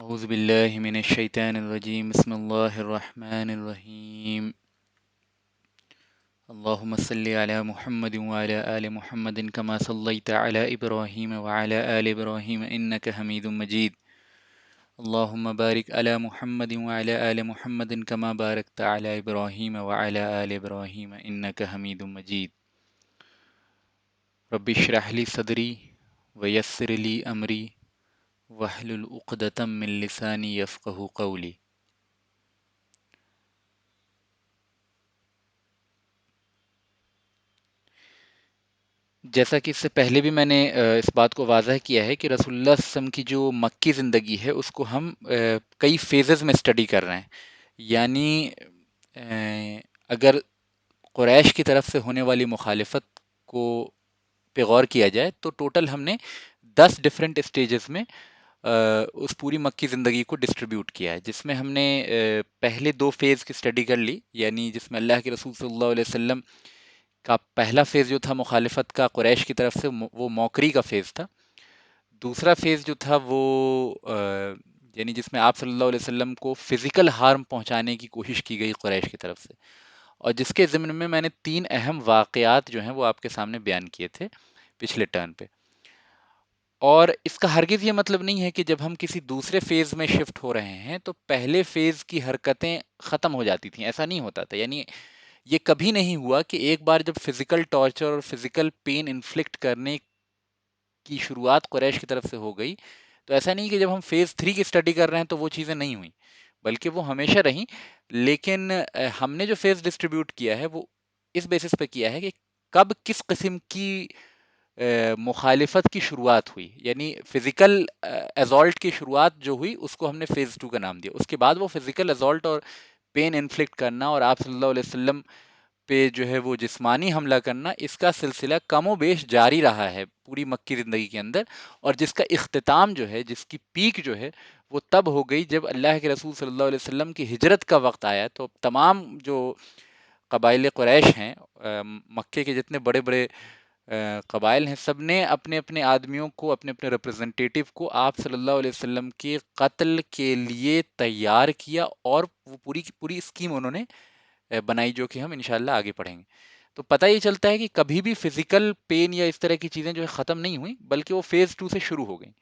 أعوذ بالله من الشيطان الرجيم بسم الله الرحمن الرحيم اللهم صل على محمد وعلى آل محمد كما صليت على إبراهيم وعلى آل إبراهيم إنك حميد مجيد اللهم بارك على محمد وعلى آل محمد كما باركت على إبراهيم وعلى آل إبراهيم إنك حميد مجيد رب اشرح لي صدري ويسر لي أمري واحلل عقدة من لساني يفقه قولي. جیسا کہ اس سے پہلے بھی میں نے اس بات کو واضح کیا ہے کہ رسول اللہ صلی اللہ علیہ وسلم کی جو مکی زندگی ہے اس کو ہم کئی فیزز میں اسٹڈی کر رہے ہیں. یعنی اگر قریش کی طرف سے ہونے والی مخالفت کو پہ غور کیا جائے تو ٹوٹل ہم نے 10 ڈفرینٹ اسٹیجز میں اس پوری مکی زندگی کو ڈسٹریبیوٹ کیا ہے، جس میں ہم نے پہلے 2 فیز کی اسٹڈی کر لی، یعنی جس میں اللہ کے رسول صلی اللہ علیہ وسلم کا پہلا فیز جو تھا مخالفت کا قریش کی طرف سے وہ موکری کا فیز تھا. دوسرا فیز جو تھا وہ یعنی جس میں آپ صلی اللہ علیہ وسلم کو فزیکل ہارم پہنچانے کی کوشش کی گئی قریش کی طرف سے، اور جس کے ضمن میں نے 3 اہم واقعات جو ہیں وہ آپ کے سامنے بیان کیے تھے پچھلے ٹرن پہ. اور اس کا ہرگز یہ مطلب نہیں ہے کہ جب ہم کسی دوسرے فیز میں شفٹ ہو رہے ہیں تو پہلے فیز کی حرکتیں ختم ہو جاتی تھیں، ایسا نہیں ہوتا تھا. یعنی یہ کبھی نہیں ہوا کہ ایک بار جب فزیکل ٹارچر اور فزیکل پین انفلکٹ کرنے کی شروعات قریش کی طرف سے ہو گئی تو ایسا نہیں کہ جب ہم فیز 3 کی اسٹڈی کر رہے ہیں تو وہ چیزیں نہیں ہوئیں، بلکہ وہ ہمیشہ رہیں. لیکن ہم نے جو فیز ڈسٹریبیوٹ کیا ہے وہ اس بیسس پہ کیا ہے کہ کب کس قسم کی مخالفت کی شروعات ہوئی. یعنی فزیکل ایزالٹ کی شروعات جو ہوئی اس کو ہم نے فیز 2 کا نام دیا. اس کے بعد وہ فزیکل ایزالٹ اور پین انفلکٹ کرنا اور آپ صلی اللہ علیہ وسلم پہ جو ہے وہ جسمانی حملہ کرنا، اس کا سلسلہ کم و بیش جاری رہا ہے پوری مکی زندگی کے اندر. اور جس کا اختتام جو ہے، جس کی پیک جو ہے وہ تب ہو گئی جب اللہ کے رسول صلی اللہ علیہ وسلم کی ہجرت کا وقت آیا. تو تمام جو قبائل قریش ہیں، مکے کے جتنے بڑے بڑے قبائل ہیں، سب نے اپنے اپنے آدمیوں کو، اپنے اپنے ریپرزنٹیٹیو کو آپ صلی اللہ علیہ وسلم کے قتل کے لیے تیار کیا، اور وہ پوری کی پوری اسکیم انہوں نے بنائی، جو کہ ہم انشاءاللہ آگے پڑھیں گے. تو پتہ یہ چلتا ہے کہ کبھی بھی فزیکل پین یا اس طرح کی چیزیں جو ہے ختم نہیں ہوئیں، بلکہ وہ فیز 2 سے شروع ہو گئیں.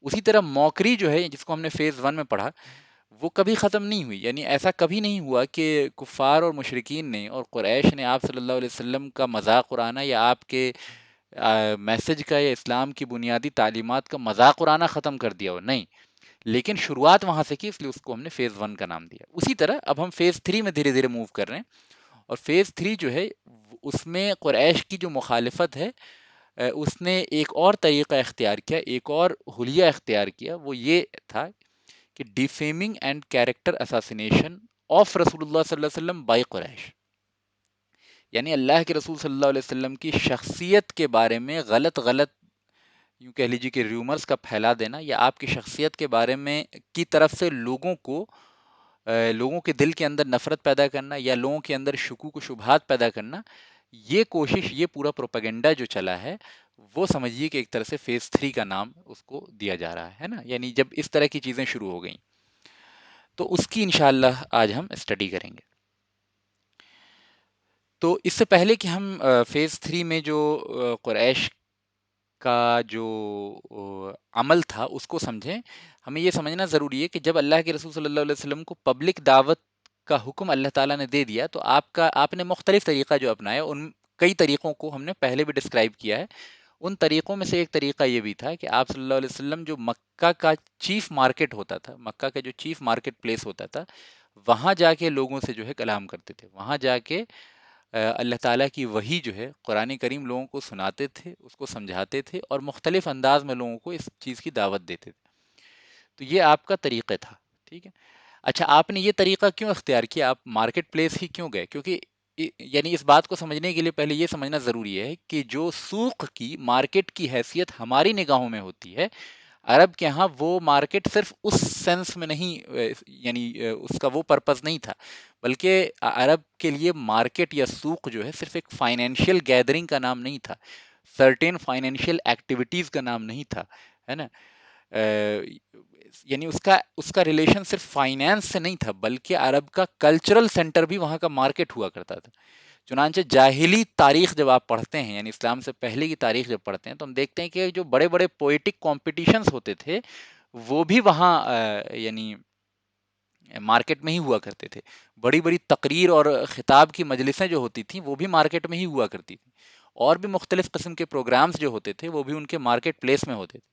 اسی طرح موکری جو ہے جس کو ہم نے فیز 1 میں پڑھا، وہ کبھی ختم نہیں ہوئی. یعنی ایسا کبھی نہیں ہوا کہ کفار اور مشرکین نے اور قریش نے آپ صلی اللہ علیہ وسلم کا مذاق اڑانا یا آپ کے میسج کا یا اسلام کی بنیادی تعلیمات کا مذاق اڑانا ختم کر دیا ہو، نہیں. لیکن شروعات وہاں سے کی، اس لیے اس کو ہم نے فیز 1 کا نام دیا. اسی طرح اب ہم فیز 3 میں دھیرے دھیرے موو کر رہے ہیں، اور فیز 3 جو ہے اس میں قریش کی جو مخالفت ہے، اس نے ایک اور طریقہ اختیار کیا، ایک اور حلیہ اختیار کیا. وہ یہ تھا کہ ڈیفیمنگ اینڈ کیریکٹر اساسینیشن آف رسول اللہ صلی اللہ علیہ وسلم بائی قریش. یعنی اللہ کے رسول صلی اللہ علیہ وسلم کی شخصیت کے بارے میں غلط غلط، یوں کہہ لیجیے کہ ریومرز کا پھیلا دینا، یا آپ کی شخصیت کے بارے میں کی طرف سے لوگوں کے دل کے اندر نفرت پیدا کرنا یا لوگوں کے اندر شکوک و شبہات پیدا کرنا. یہ کوشش، یہ پورا پروپیگنڈا جو چلا ہے، وہ سمجھیے کہ ایک طرح سے فیز 3 کا نام اس کو دیا جا رہا ہے نا. یعنی جب اس طرح کی چیزیں شروع ہو گئیں تو اس کی انشاءاللہ آج ہم اسٹڈی کریں گے. تو اس سے پہلے کہ ہم فیز 3 میں جو قریش کا جو عمل تھا اس کو سمجھیں، ہمیں یہ سمجھنا ضروری ہے کہ جب اللہ کے رسول صلی اللہ علیہ وسلم کو پبلک دعوت کا حکم اللہ تعالیٰ نے دے دیا تو آپ نے مختلف طریقہ جو اپنایا، ان کئی طریقوں کو ہم نے پہلے بھی ڈسکرائب کیا ہے. ان طریقوں میں سے ایک طریقہ یہ بھی تھا کہ آپ صلی اللہ علیہ وسلم جو مکہ کا چیف مارکیٹ ہوتا تھا، مکہ کا جو چیف مارکیٹ پلیس ہوتا تھا، وہاں جا کے لوگوں سے جو ہے کلام کرتے تھے. وہاں جا کے اللہ تعالیٰ کی وحی جو ہے قرآن کریم لوگوں کو سناتے تھے، اس کو سمجھاتے تھے، اور مختلف انداز میں لوگوں کو اس چیز کی دعوت دیتے تھے. تو یہ آپ کا طریقہ تھا، ٹھیک ہے. اچھا، آپ نے یہ طریقہ کیوں اختیار کیا؟ آپ مارکیٹ پلیس ہی کیوں گئے؟ کیونکہ یعنی اس بات کو سمجھنے کے لیے پہلے یہ سمجھنا ضروری ہے کہ جو سوق کی، مارکیٹ کی حیثیت ہماری نگاہوں میں ہوتی ہے، عرب کے ہاں وہ مارکیٹ صرف اس سینس میں نہیں، یعنی اس کا وہ پرپس نہیں تھا، بلکہ عرب کے لیے مارکیٹ یا سوق جو ہے صرف ایک فائنینشیل گیدرنگ کا نام نہیں تھا، سرٹین فائنینشیل ایکٹیویٹیز کا نام نہیں تھا، ہے نا. یعنی اس کا ریلیشن صرف فائنینس سے نہیں تھا، بلکہ عرب کا کلچرل سینٹر بھی وہاں کا مارکیٹ ہوا کرتا تھا. چنانچہ جاہلی تاریخ جب آپ پڑھتے ہیں، یعنی اسلام سے پہلے کی تاریخ جب پڑھتے ہیں، تو ہم دیکھتے ہیں کہ جو بڑے بڑے پوئٹک کمپٹیشنز ہوتے تھے وہ بھی وہاں یعنی مارکیٹ میں ہی ہوا کرتے تھے. بڑی بڑی تقریر اور خطاب کی مجلسیں جو ہوتی تھیں وہ بھی مارکیٹ میں ہی ہوا کرتی تھیں. اور بھی مختلف قسم کے پروگرامز جو ہوتے تھے وہ بھی ان کے مارکیٹ پلیس میں ہوتے تھے.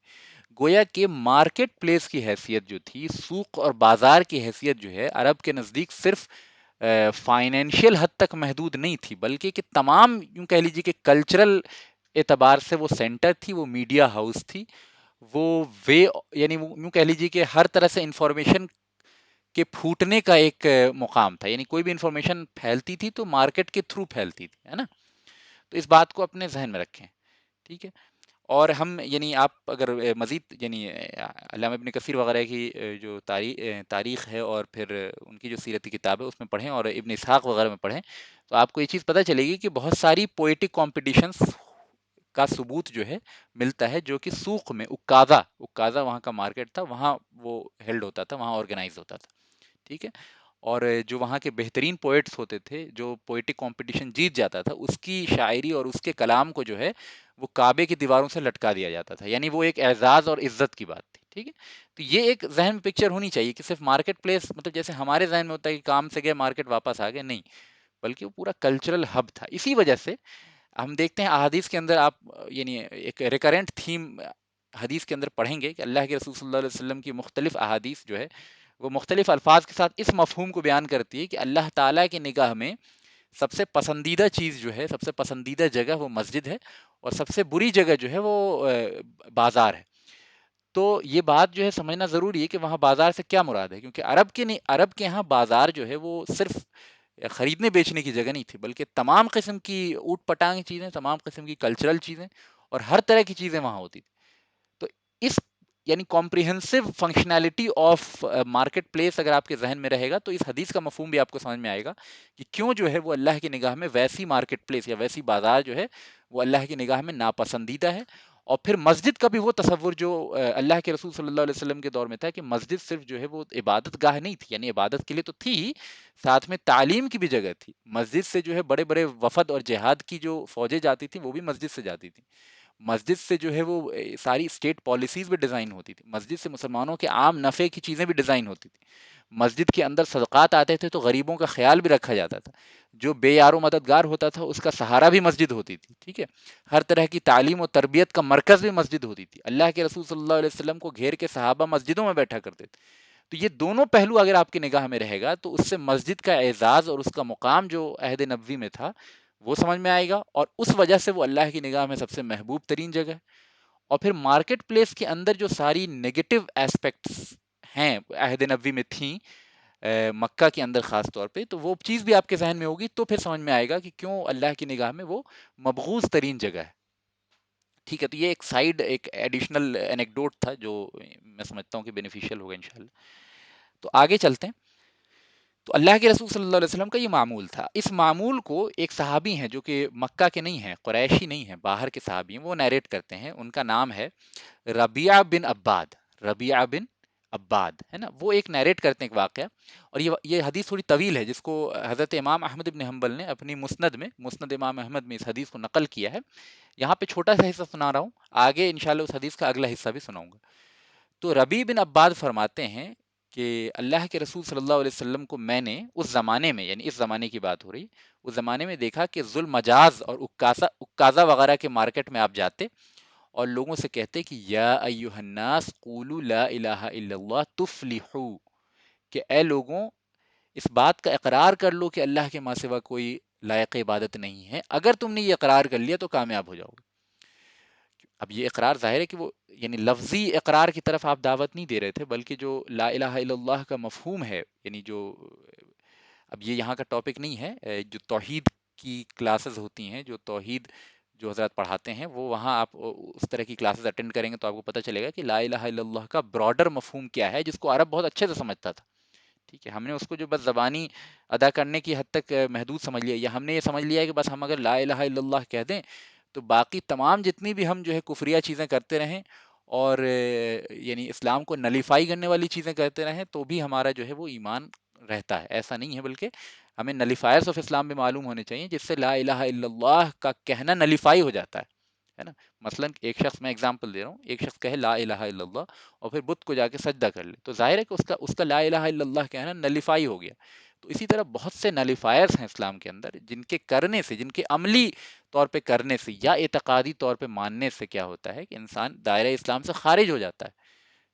گویا کہ مارکیٹ پلیس کی حیثیت جو تھی، سوق اور بازار کی حیثیت جو ہے، عرب کے نزدیک صرف فائنینشیل حد تک محدود نہیں تھی، بلکہ کہ تمام یوں کہہ لیجیے کہ کلچرل اعتبار سے وہ سینٹر تھی، وہ میڈیا ہاؤس تھی، وہ وے، یعنی وہ یوں کہہ لیجیے کہ ہر طرح سے انفارمیشن کے پھوٹنے کا ایک مقام تھا. یعنی کوئی بھی انفارمیشن پھیلتی تھی تو مارکیٹ کے تھرو پھیلتی تھی، ہے نا. تو اس بات کو اپنے ذہن میں رکھیں. ٹھیک ہے. اور ہم یعنی آپ اگر مزید یعنی علامہ ابن کثیر وغیرہ کی جو تاریخ ہے اور پھر ان کی جو سیرتی کتاب ہے اس میں پڑھیں، اور ابن اسحاق وغیرہ میں پڑھیں، تو آپ کو یہ چیز پتہ چلے گی کہ بہت ساری پوئٹک کمپٹیشنز کا ثبوت جو ہے ملتا ہے، جو کہ سوق میں اکازا وہاں کا مارکیٹ تھا، وہاں وہ ہیلڈ ہوتا تھا، وہاں آرگنائز ہوتا تھا. ٹھیک ہے. اور جو وہاں کے بہترین پوئٹس ہوتے تھے، جو پوئٹک کمپٹیشن جیت جاتا تھا، اس کی شاعری اور اس کے کلام کو جو ہے وہ کعبے کی دیواروں سے لٹکا دیا جاتا تھا. یعنی وہ ایک اعزاز اور عزت کی بات تھی. ٹھیک ہے. تو یہ ایک ذہن میں پکچر ہونی چاہیے کہ صرف مارکیٹ پلیس مطلب جیسے ہمارے ذہن میں ہوتا ہے کہ کام سے گئے مارکیٹ واپس آ گئے، نہیں، بلکہ وہ پورا کلچرل ہب تھا. اسی وجہ سے ہم دیکھتے ہیں احادیث کے اندر، آپ یعنی ایک ریکرنٹ تھیم حدیث کے اندر پڑھیں گے کہ اللہ کے رسول صلی اللہ علیہ وسلم کی مختلف احادیث جو ہے وہ مختلف الفاظ کے ساتھ اس مفہوم کو بیان کرتی ہے کہ اللہ تعالیٰ کی نگاہ میں سب سے پسندیدہ چیز جو ہے، سب سے پسندیدہ جگہ وہ مسجد ہے، اور سب سے بری جگہ جو ہے وہ بازار ہے. تو یہ بات جو ہے سمجھنا ضروری ہے کہ وہاں بازار سے کیا مراد ہے، کیونکہ عرب کے یہاں بازار جو ہے وہ صرف خریدنے بیچنے کی جگہ نہیں تھی، بلکہ تمام قسم کی اوٹ پٹانگ چیزیں، تمام قسم کی کلچرل چیزیں اور ہر طرح کی چیزیں وہاں ہوتی تھی. تو اس یعنی comprehensive functionality of market place اگر آپ کے ذہن میں رہے گا تو اس حدیث کا مفہوم بھی آپ کو سمجھ میں آئے گا کہ کیوں جو ہے وہ اللہ کی نگاہ میں ویسی مارکیٹ پلیس یا ویسی بازار جو ہے وہ اللہ کی نگاہ میں ناپسندیدہ ہے. اور پھر مسجد کا بھی وہ تصور جو اللہ کے رسول صلی اللہ علیہ وسلم کے دور میں تھا کہ مسجد صرف جو ہے وہ عبادت گاہ نہیں تھی، یعنی عبادت کے لیے تو تھی ہی، ساتھ میں تعلیم کی بھی جگہ تھی. مسجد سے جو ہے بڑے بڑے وفد اور جہاد کی جو فوجیں جاتی تھیں وہ بھی مسجد سے جاتی تھیں. مسجد سے جو ہے وہ ساری اسٹیٹ پالیسیز بھی ڈیزائن ہوتی تھی. مسجد سے مسلمانوں کے عام نفع کی چیزیں بھی ڈیزائن ہوتی تھی. مسجد کے اندر صدقات آتے تھے تو غریبوں کا خیال بھی رکھا جاتا تھا. جو بے یار و مددگار ہوتا تھا اس کا سہارا بھی مسجد ہوتی تھی. ٹھیک ہے. ہر طرح کی تعلیم و تربیت کا مرکز بھی مسجد ہوتی تھی. اللہ کے رسول صلی اللہ علیہ وسلم کو گھیر کے صحابہ مسجدوں میں بیٹھا کرتے تھے. تو یہ دونوں پہلو اگر آپ کی نگاہ میں رہے گا تو اس سے مسجد کا اعزاز اور اس کا مقام جو عہد نبوی میں تھا وہ سمجھ میں آئے گا، اور اس وجہ سے وہ اللہ کی نگاہ میں سب سے محبوب ترین جگہ ہے. اور پھر مارکیٹ پلیس کے اندر جو ساری نیگیٹو ایسپیکٹس ہیں عہد نبوی میں تھیں، مکہ کے اندر خاص طور پہ، تو وہ چیز بھی آپ کے ذہن میں ہوگی تو پھر سمجھ میں آئے گا کہ کیوں اللہ کی نگاہ میں وہ مبغوض ترین جگہ ہے. ٹھیک ہے. تو یہ ایک ایڈیشنل انیکڈوٹ تھا جو میں سمجھتا ہوں کہ بینیفیشیل ہوگا انشاءاللہ. تو آگے چلتے ہیں. تو اللہ کے رسول صلی اللہ علیہ وسلم کا یہ معمول تھا. اس معمول کو ایک صحابی ہیں جو کہ مکہ کے نہیں ہیں، قریشی نہیں ہیں، باہر کے صحابی ہیں، وہ نیریٹ کرتے ہیں. ان کا نام ہے ربیعہ بن عباد. ربیعہ بن عباد ہے نا. وہ ایک نیریٹ کرتے ہیں ایک واقعہ، اور یہ حدیث تھوڑی طویل ہے جس کو حضرت امام احمد بن حنبل نے اپنی مسند امام احمد میں اس حدیث کو نقل کیا ہے. یہاں پہ چھوٹا سا حصہ سنا رہا ہوں، آگے انشاءاللہ اس حدیث کا اگلا حصہ بھی سناؤں گا. تو ربیع بن عباد فرماتے ہیں کہ اللہ کے رسول صلی اللہ علیہ وسلم کو میں نے اس زمانے میں، یعنی اس زمانے کی بات ہو رہی، اس زمانے میں دیکھا کہ ظلم مجاز اور اکازا وغیرہ کے مارکیٹ میں آپ جاتے اور لوگوں سے کہتے کہ یا ایھا الناس قولوا لا الہ الا اللہ تفلحوا، کہ اے لوگوں اس بات کا اقرار کر لو کہ اللہ کے ماں سوا کوئی لائق عبادت نہیں ہے، اگر تم نے یہ اقرار کر لیا تو کامیاب ہو جاؤ گے. اب یہ اقرار ظاہر ہے کہ وہ یعنی لفظی اقرار کی طرف آپ دعوت نہیں دے رہے تھے، بلکہ جو لا الہ الا اللہ کا مفہوم ہے، یعنی جو اب یہ یہاں کا ٹاپک نہیں ہے، جو توحید کی کلاسز ہوتی ہیں، جو توحید جو حضرات پڑھاتے ہیں، وہ وہاں آپ اس طرح کی کلاسز اٹینڈ کریں گے تو آپ کو پتہ چلے گا کہ لا الہ الا اللہ کا براڈر مفہوم کیا ہے، جس کو عرب بہت اچھے سے سمجھتا تھا. ٹھیک ہے. ہم نے اس کو جو بس زبانی ادا کرنے کی حد تک محدود سمجھ لیا، یا ہم نے یہ سمجھ لیا کہ بس ہم اگر لا الہ الا اللہ کہہ دیں تو باقی تمام جتنی بھی ہم جو ہے کفریہ چیزیں کرتے رہیں اور یعنی اسلام کو نلیفائی کرنے والی چیزیں کرتے رہیں تو بھی ہمارا جو ہے وہ ایمان رہتا ہے. ایسا نہیں ہے، بلکہ ہمیں نلیفائرس آف اسلام بھی معلوم ہونے چاہیے، جس سے لا الہ الا اللہ کا کہنا نلیفائی ہو جاتا ہے نا. مثلا ایک شخص، میں اگزامپل دے رہا ہوں، ایک شخص کہے لا الہ الا اللہ اور پھر بت کو جا کے سجدہ کر لے، تو ظاہر ہے کہ اس کا لا الہ الا اللہ کہنا نلیفائی ہو گیا. تو اسی طرح بہت سے نلیفائرس ہیں اسلام کے اندر، جن کے کرنے سے، جن کے عملی طور پہ کرنے سے یا اعتقادی طور پہ ماننے سے کیا ہوتا ہے کہ انسان دائرہ اسلام سے خارج ہو جاتا ہے،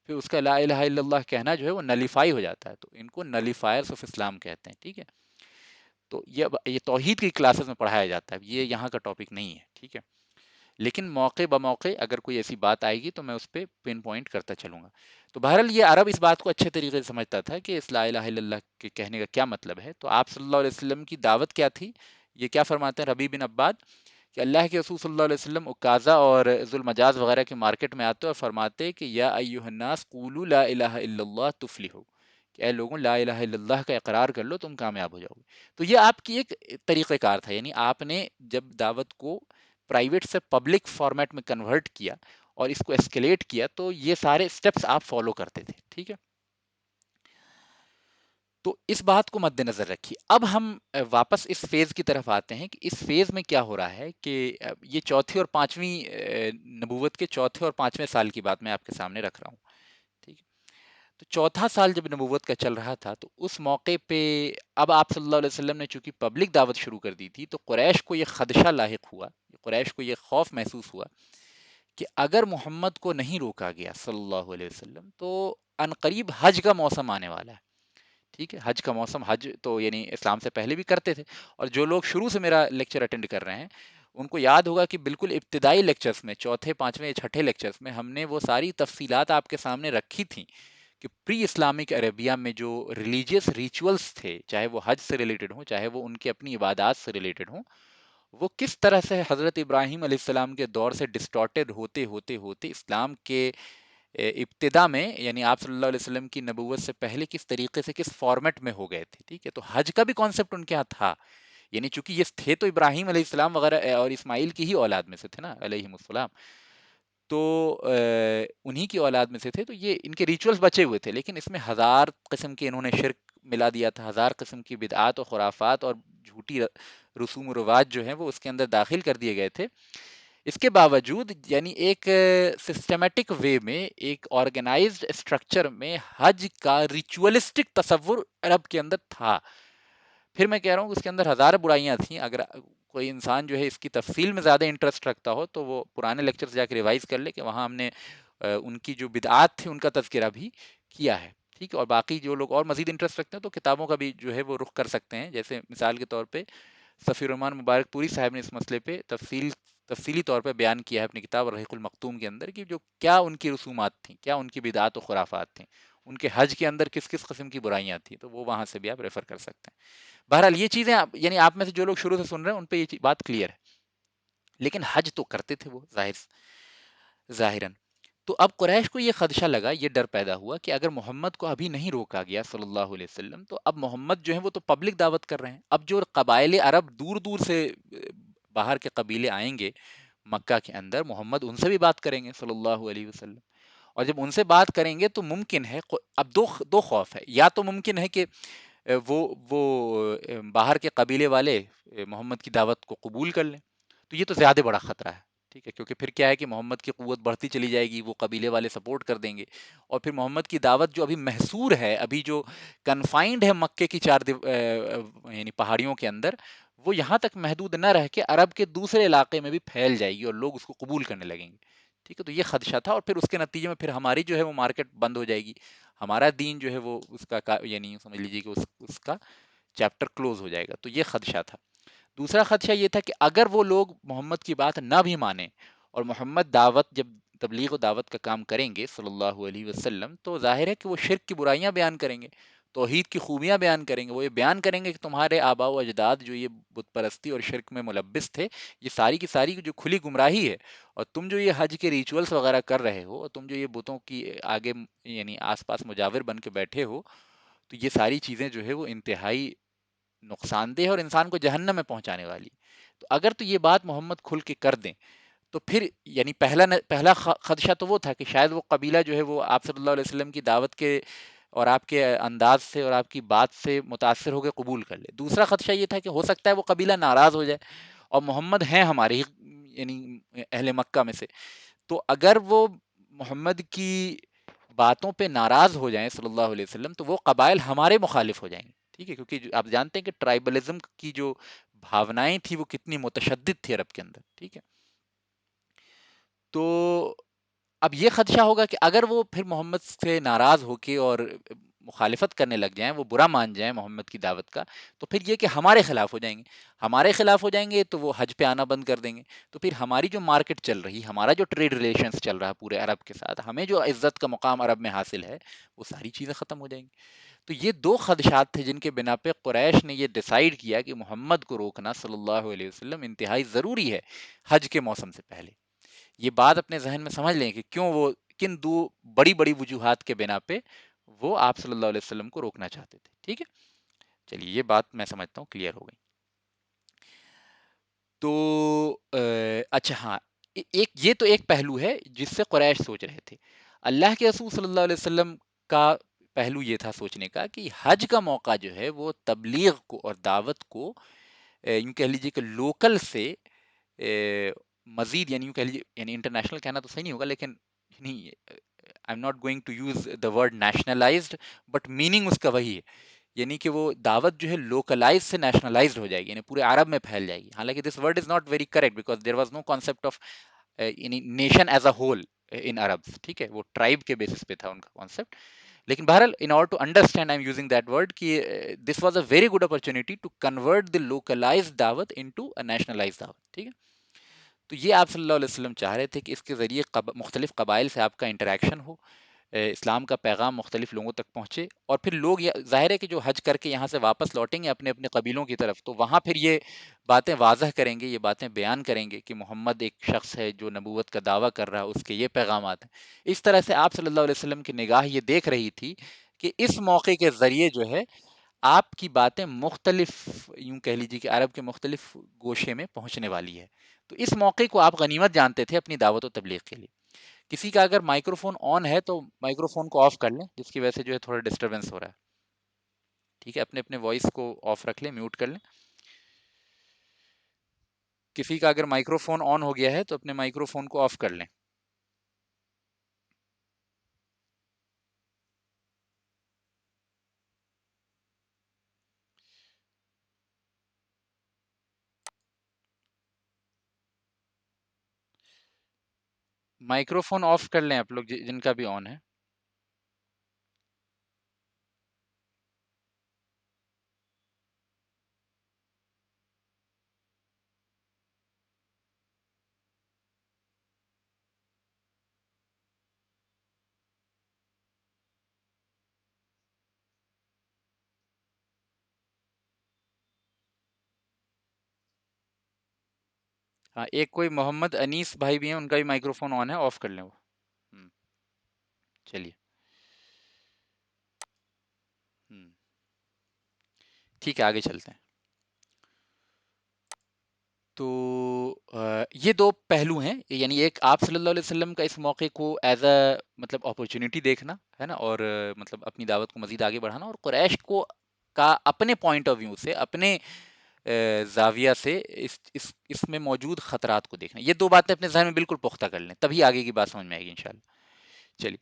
پھر اس کا لا الہ الا اللہ کہنا جو ہے وہ نلیفائی ہو جاتا ہے. تو ان کو نلیفائرس آف اسلام کہتے ہیں. ٹھیک ہے، تو یہ توحید کی کلاسز میں پڑھایا جاتا ہے، یہ یہاں کا ٹاپک نہیں ہے. ٹھیک ہے، لیکن موقع بموقع اگر کوئی ایسی بات آئے گی تو میں اس پہ پن پوائنٹ کرتا چلوں گا. تو بہرحال یہ عرب اس بات کو اچھے طریقے سے سمجھتا تھا کہ اس لا الہ الا اللہ کے کہنے کا کیا مطلب ہے. تو آپ صلی اللہ علیہ وسلم کی دعوت کیا تھی؟ یہ کیا فرماتے ہیں ربیع بن عباد کہ اللہ کے رسول صلی اللہ علیہ وسلم عکازہ اور ذوالمجاز وغیرہ کے مارکیٹ میں آتے اور فرماتے کہ یا ایھا الناس قولوا لا الہ الا اللہ تفلحوا، کہ اے لوگوں لا الہ الا اللہ کا اقرار کر لو، تم کامیاب ہو جاؤ گے. تو یہ آپ کی ایک طریقہ کار تھا، یعنی آپ نے جب دعوت کو پرائیویٹ سے پبلک فارمیٹ میں کنورٹ کیا اور اس کو اسکیلیٹ کیا، تو یہ سارے سٹیپس آپ فالو کرتے تھے. ٹھیک ہے، تو اس بات کو مد نظر رکھیے. اب ہم واپس اس فیز کی طرف آتے ہیں کہ اس فیز میں کیا ہو رہا ہے کہ یہ چوتھی اور پانچویں نبوت کے چوتھے اور پانچویں سال کی بات میں آپ کے سامنے رکھ رہا ہوں. ٹھیک ہے، تو چوتھا سال جب نبوت کا چل رہا تھا تو اس موقع پہ اب آپ صلی اللہ علیہ وسلم نے چونکہ پبلک دعوت شروع کر دی تھی، تو قریش کو یہ خدشہ لاحق ہوا، قریش کو یہ خوف محسوس ہوا کہ اگر محمد کو نہیں روکا گیا صلی اللہ علیہ وسلم تو عنقریب حج کا موسم آنے والا ہے. ٹھیک ہے، حج کا موسم، حج تو یعنی اسلام سے پہلے بھی کرتے تھے، اور جو لوگ شروع سے میرا لیکچر اٹینڈ کر رہے ہیں ان کو یاد ہوگا کہ بالکل ابتدائی لیکچرز میں، چوتھے پانچویں چھٹے لیکچرز میں ہم نے وہ ساری تفصیلات آپ کے سامنے رکھی تھیں کہ پری اسلامک عربیہ میں جو ریلیجیس ریچولز تھے، چاہے وہ حج سے ریلیٹڈ ہوں، چاہے وہ ان کی اپنی عبادات سے ریلیٹڈ ہوں، وہ کس طرح سے حضرت ابراہیم علیہ السلام کے دور سے ڈسٹارٹیڈ ہوتے ہوتے ہوتے اسلام کے ابتدا میں، یعنی آپ صلی اللہ علیہ وسلم کی نبوت سے پہلے کس طریقے سے، کس فارمیٹ میں ہو گئے تھے. ٹھیک ہے، تو حج کا بھی کانسیپٹ ان کے ہاں تھا، یعنی چونکہ یہ تھے تو ابراہیم علیہ السلام وغیرہ اور اسماعیل کی ہی اولاد میں سے تھے نا علیہم السلام، تو انہی کی اولاد میں سے تھے، تو یہ ان کے ریچولز بچے ہوئے تھے، لیکن اس میں ہزار قسم کے انہوں نے شرک ملا دیا تھا، ہزار قسم کی بدعات اور خرافات اور جھوٹی رسوم و رواج جو ہیں وہ اس کے اندر داخل کر دیے گئے تھے. اس کے باوجود یعنی ایک سسٹمیٹک وے میں، ایک آرگنائزڈ اسٹرکچر میں حج کا ریچولسٹک تصور عرب کے اندر تھا. پھر میں کہہ رہا ہوں کہ اس کے اندر ہزار برائیاں تھیں. اگر کوئی انسان جو ہے اس کی تفصیل میں زیادہ انٹرسٹ رکھتا ہو تو وہ پرانے لیکچر جا کے ریوائز کر لے کہ وہاں ہم نے ان کی جو بدعات تھی ان کا تذکرہ بھی کیا ہے. ٹھیک ہے، اور باقی جو لوگ اور مزید انٹرسٹ رکھتے ہیں تو کتابوں کا بھی جو ہے وہ رخ کر سکتے ہیں. جیسے مثال کے طور پہ صفی الرحمان مبارک پوری صاحب نے اس مسئلے پہ تفصیلی طور پہ بیان کیا ہے اپنی کتاب الرحیق المختوم کے اندر کہ جو کیا ان کی رسومات تھیں، کیا ان کی بدعات و خرافات تھیں، ان کے حج کے اندر کس کس قسم کی برائیاں تھیں، تو وہ وہاں سے بھی آپ ریفر کر سکتے ہیں. بہرحال یہ چیزیں یعنی آپ میں سے جو لوگ شروع سے سن رہے ہیں ان پہ یہ بات کلیئر ہے. لیکن حج تو کرتے تھے وہ ظاہراً. تو اب قریش کو یہ خدشہ لگا، یہ ڈر پیدا ہوا کہ اگر محمد کو ابھی نہیں روکا گیا صلی اللہ علیہ وسلم تو اب محمد جو ہیں وہ تو پبلک دعوت کر رہے ہیں، اب جو قبائل عرب دور دور سے باہر کے قبیلے آئیں گے مکہ کے اندر، محمد ان سے بھی بات کریں گے صلی اللہ علیہ وسلم، اور جب ان سے بات کریں گے تو ممکن ہے، اب دو خوف ہے، یا تو ممکن ہے کہ وہ باہر کے قبیلے والے محمد کی دعوت کو قبول کر لیں، تو یہ تو زیادہ بڑا خطرہ ہے. ٹھیک ہے، کیونکہ پھر کیا ہے کہ محمد کی قوت بڑھتی چلی جائے گی، وہ قبیلے والے سپورٹ کر دیں گے، اور پھر محمد کی دعوت جو ابھی محصور ہے، ابھی جو کنفائنڈ ہے مکے کی یعنی پہاڑیوں کے اندر، وہ یہاں تک محدود نہ رہ کے عرب کے دوسرے علاقے میں بھی پھیل جائے گی اور لوگ اس کو قبول کرنے لگیں گے. ٹھیک ہے، تو یہ خدشہ تھا، اور پھر اس کے نتیجے میں پھر ہماری جو ہے وہ مارکیٹ بند ہو جائے گی، ہمارا دین جو ہے وہ اس کا یعنی سمجھ لیجیے کہ اس کا چیپٹر کلوز ہو جائے گا. تو یہ خدشہ تھا. دوسرا خدشہ یہ تھا کہ اگر وہ لوگ محمد کی بات نہ بھی مانیں اور محمد جب تبلیغ و دعوت کا کام کریں گے صلی اللہ علیہ وسلم، تو ظاہر ہے کہ وہ شرک کی برائیاں بیان کریں گے، توحید کی خوبیاں بیان کریں گے، وہ یہ بیان کریں گے کہ تمہارے آباء و اجداد جو یہ بت پرستی اور شرک میں ملبس تھے، یہ ساری کی ساری جو کھلی گمراہی ہے، اور تم جو یہ حج کے ریچولز وغیرہ کر رہے ہو، اور تم جو یہ بتوں کی آگے یعنی آس پاس مجاور بن کے بیٹھے ہو، تو یہ ساری چیزیں جو ہے وہ انتہائی نقصان دہ اور انسان کو جہنم میں پہنچانے والی. تو اگر تو یہ بات محمد کھل کے کر دیں تو پھر یعنی پہلا خدشہ تو وہ تھا کہ شاید وہ قبیلہ جو ہے وہ آپ صلی اللہ علیہ وسلم کی دعوت کے اور آپ کے انداز سے اور آپ کی بات سے متاثر ہو کے قبول کر لے. دوسرا خدشہ یہ تھا کہ ہو سکتا ہے وہ قبیلہ ناراض ہو جائے، اور محمد ہیں ہمارے ہی یعنی اہل مکہ میں سے، تو اگر وہ محمد کی باتوں پہ ناراض ہو جائیں صلی اللہ علیہ وسلم تو وہ قبائل ہمارے مخالف ہو جائیں گے. ٹھیک ہے، کیونکہ آپ جانتے ہیں کہ ٹرائبلزم کی جو بھاونائیں تھی وہ کتنی متشدد تھی عرب کے اندر. ٹھیک ہے، تو اب یہ خدشہ ہوگا کہ اگر وہ پھر محمد سے ناراض ہو کے اور مخالفت کرنے لگ جائیں، وہ برا مان جائیں محمد کی دعوت کا، تو پھر یہ کہ ہمارے خلاف ہو جائیں گے. ہمارے خلاف ہو جائیں گے تو وہ حج پہ آنا بند کر دیں گے، تو پھر ہماری جو مارکیٹ چل رہی، ہمارا جو ٹریڈ ریلیشنز چل رہا پورے عرب کے ساتھ، ہمیں جو عزت کا مقام عرب میں حاصل ہے، وہ ساری چیزیں ختم ہو جائیں گی. تو یہ دو خدشات تھے جن کے بنا پہ قریش نے یہ ڈیسائیڈ کیا کہ محمد کو روکنا صلی اللہ علیہ وسلم انتہائی ضروری ہے حج کے موسم سے پہلے. یہ بات اپنے ذہن میں سمجھ لیں کہ کیوں وہ کن دو بڑی بڑی وجوہات کے بنا پہ وہ آپ صلی اللہ علیہ وسلم کو روکنا چاہتے تھے. ٹھیک ہے، چلیے یہ بات میں سمجھتا ہوں کلیئر ہو گئی. تو اچھا ہاں، ایک یہ تو ایک پہلو ہے جس سے قریش سوچ رہے تھے. اللہ کے رسول صلی اللہ علیہ وسلم کا پہلو یہ تھا سوچنے کا کہ حج کا موقع جو ہے وہ تبلیغ کو اور دعوت کو یوں کہہ لیجیے کہ لوکل سے مزید، یعنی یوں کہہ لیجیے، یعنی انٹرنیشنل کہنا تو صحیح نہیں ہوگا، لیکن نہیں، I am not going to use the word nationalised, but meaning اس کا وہی ہے. یعنی کہ وہ دعوت جو ہے لوکلائز سے نیشنلائزڈ ہو جائے گی، یعنی پورے عرب میں پھیل جائے گی. حالانکہ this word is not very correct because there was no concept of یعنی nation as a whole in عرب. ٹھیک ہے، وہ ٹرائب کے بیسس پہ تھا ان کا کانسیپٹ. لیکن بہرحال in order to understand I am using that word کہ this was a very good opportunity to convert the localised دعوت انٹو اے نیشنلائز دعوت. ٹھیک ہے، تو یہ آپ صلی اللہ علیہ وسلم چاہ رہے تھے کہ اس کے ذریعے مختلف قبائل سے آپ کا انٹریکشن ہو، اسلام کا پیغام مختلف لوگوں تک پہنچے، اور پھر لوگ ظاہر ہے کہ جو حج کر کے یہاں سے واپس لوٹیں گے اپنے اپنے قبیلوں کی طرف، تو وہاں پھر یہ باتیں واضح کریں گے، یہ باتیں بیان کریں گے کہ محمد ایک شخص ہے جو نبوت کا دعویٰ کر رہا ہے، اس کے یہ پیغامات ہیں. اس طرح سے آپ صلی اللہ علیہ وسلم کی نگاہ یہ دیکھ رہی تھی کہ اس موقع کے ذریعے جو ہے آپ کی باتیں مختلف، یوں کہہ لیجیے کہ عرب کے مختلف گوشے میں پہنچنے والی ہے. تو اس موقع کو آپ غنیمت جانتے تھے اپنی دعوت و تبلیغ کے لیے. کسی کا اگر مائکرو فون آن ہے تو مائکرو فون کو آف کر لیں، جس کی وجہ سے جو ہے تھوڑا ڈسٹربینس ہو رہا ہے. ٹھیک ہے، اپنے اپنے وائس کو آف رکھ لیں، میوٹ کر لیں. کسی کا اگر مائکرو فون آن ہو گیا ہے تو اپنے مائکرو فون کو آف کر لیں. مائکرو فون آف کر لیں آپ لوگ جن کا بھی آن ہے. ہاں، ایک کوئی محمد انیس بھائی بھی ہیں، ان کا بھی مائکرو فون آن ہے، آف کر لیں وہ. چلیے. ٹھیک ہے، آگے چلتے ہیں. تو یہ دو پہلو ہیں، یعنی ایک آپ صلی اللہ علیہ وسلم کا اس موقع کو ایز اے مطلب اپرچونیٹی دیکھنا ہے نا، اور مطلب اپنی دعوت کو مزید آگے بڑھانا، اور قریش کو کا اپنے پوائنٹ آف ویو سے، اپنے زاویہ سے اس میں موجود خطرات کو دیکھنا. یہ دو باتیں اپنے ذہن میں بالکل پختہ کر لیں، تبھی آگے کی بات سمجھ میں آئے گی انشاءاللہ. چلیے.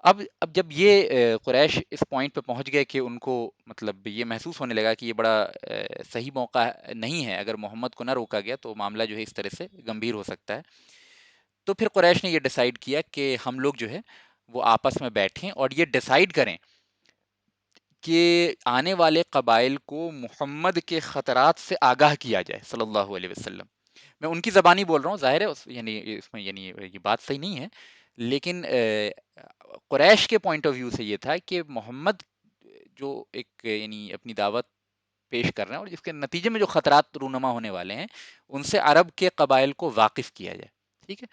اب جب یہ قریش اس پوائنٹ پہ پہنچ گئے کہ ان کو مطلب یہ محسوس ہونے لگا کہ یہ بڑا صحیح موقع نہیں ہے، اگر محمد کو نہ روکا گیا تو معاملہ جو ہے اس طرح سے گمبھیر ہو سکتا ہے، تو پھر قریش نے یہ ڈیسائیڈ کیا کہ ہم لوگ جو ہے وہ آپس میں بیٹھیں اور یہ ڈیسائیڈ کریں کہ آنے والے قبائل کو محمد کے خطرات سے آگاہ کیا جائے صلی اللہ علیہ وسلم. میں ان کی زبانی بول رہا ہوں، ظاہر ہے یعنی اس میں یعنی یہ بات صحیح نہیں ہے، لیکن قریش کے پوائنٹ آف ویو سے یہ تھا کہ محمد جو ایک یعنی اپنی دعوت پیش کر رہے ہیں اور جس کے نتیجے میں جو خطرات رونما ہونے والے ہیں، ان سے عرب کے قبائل کو واقف کیا جائے. ٹھیک ہے،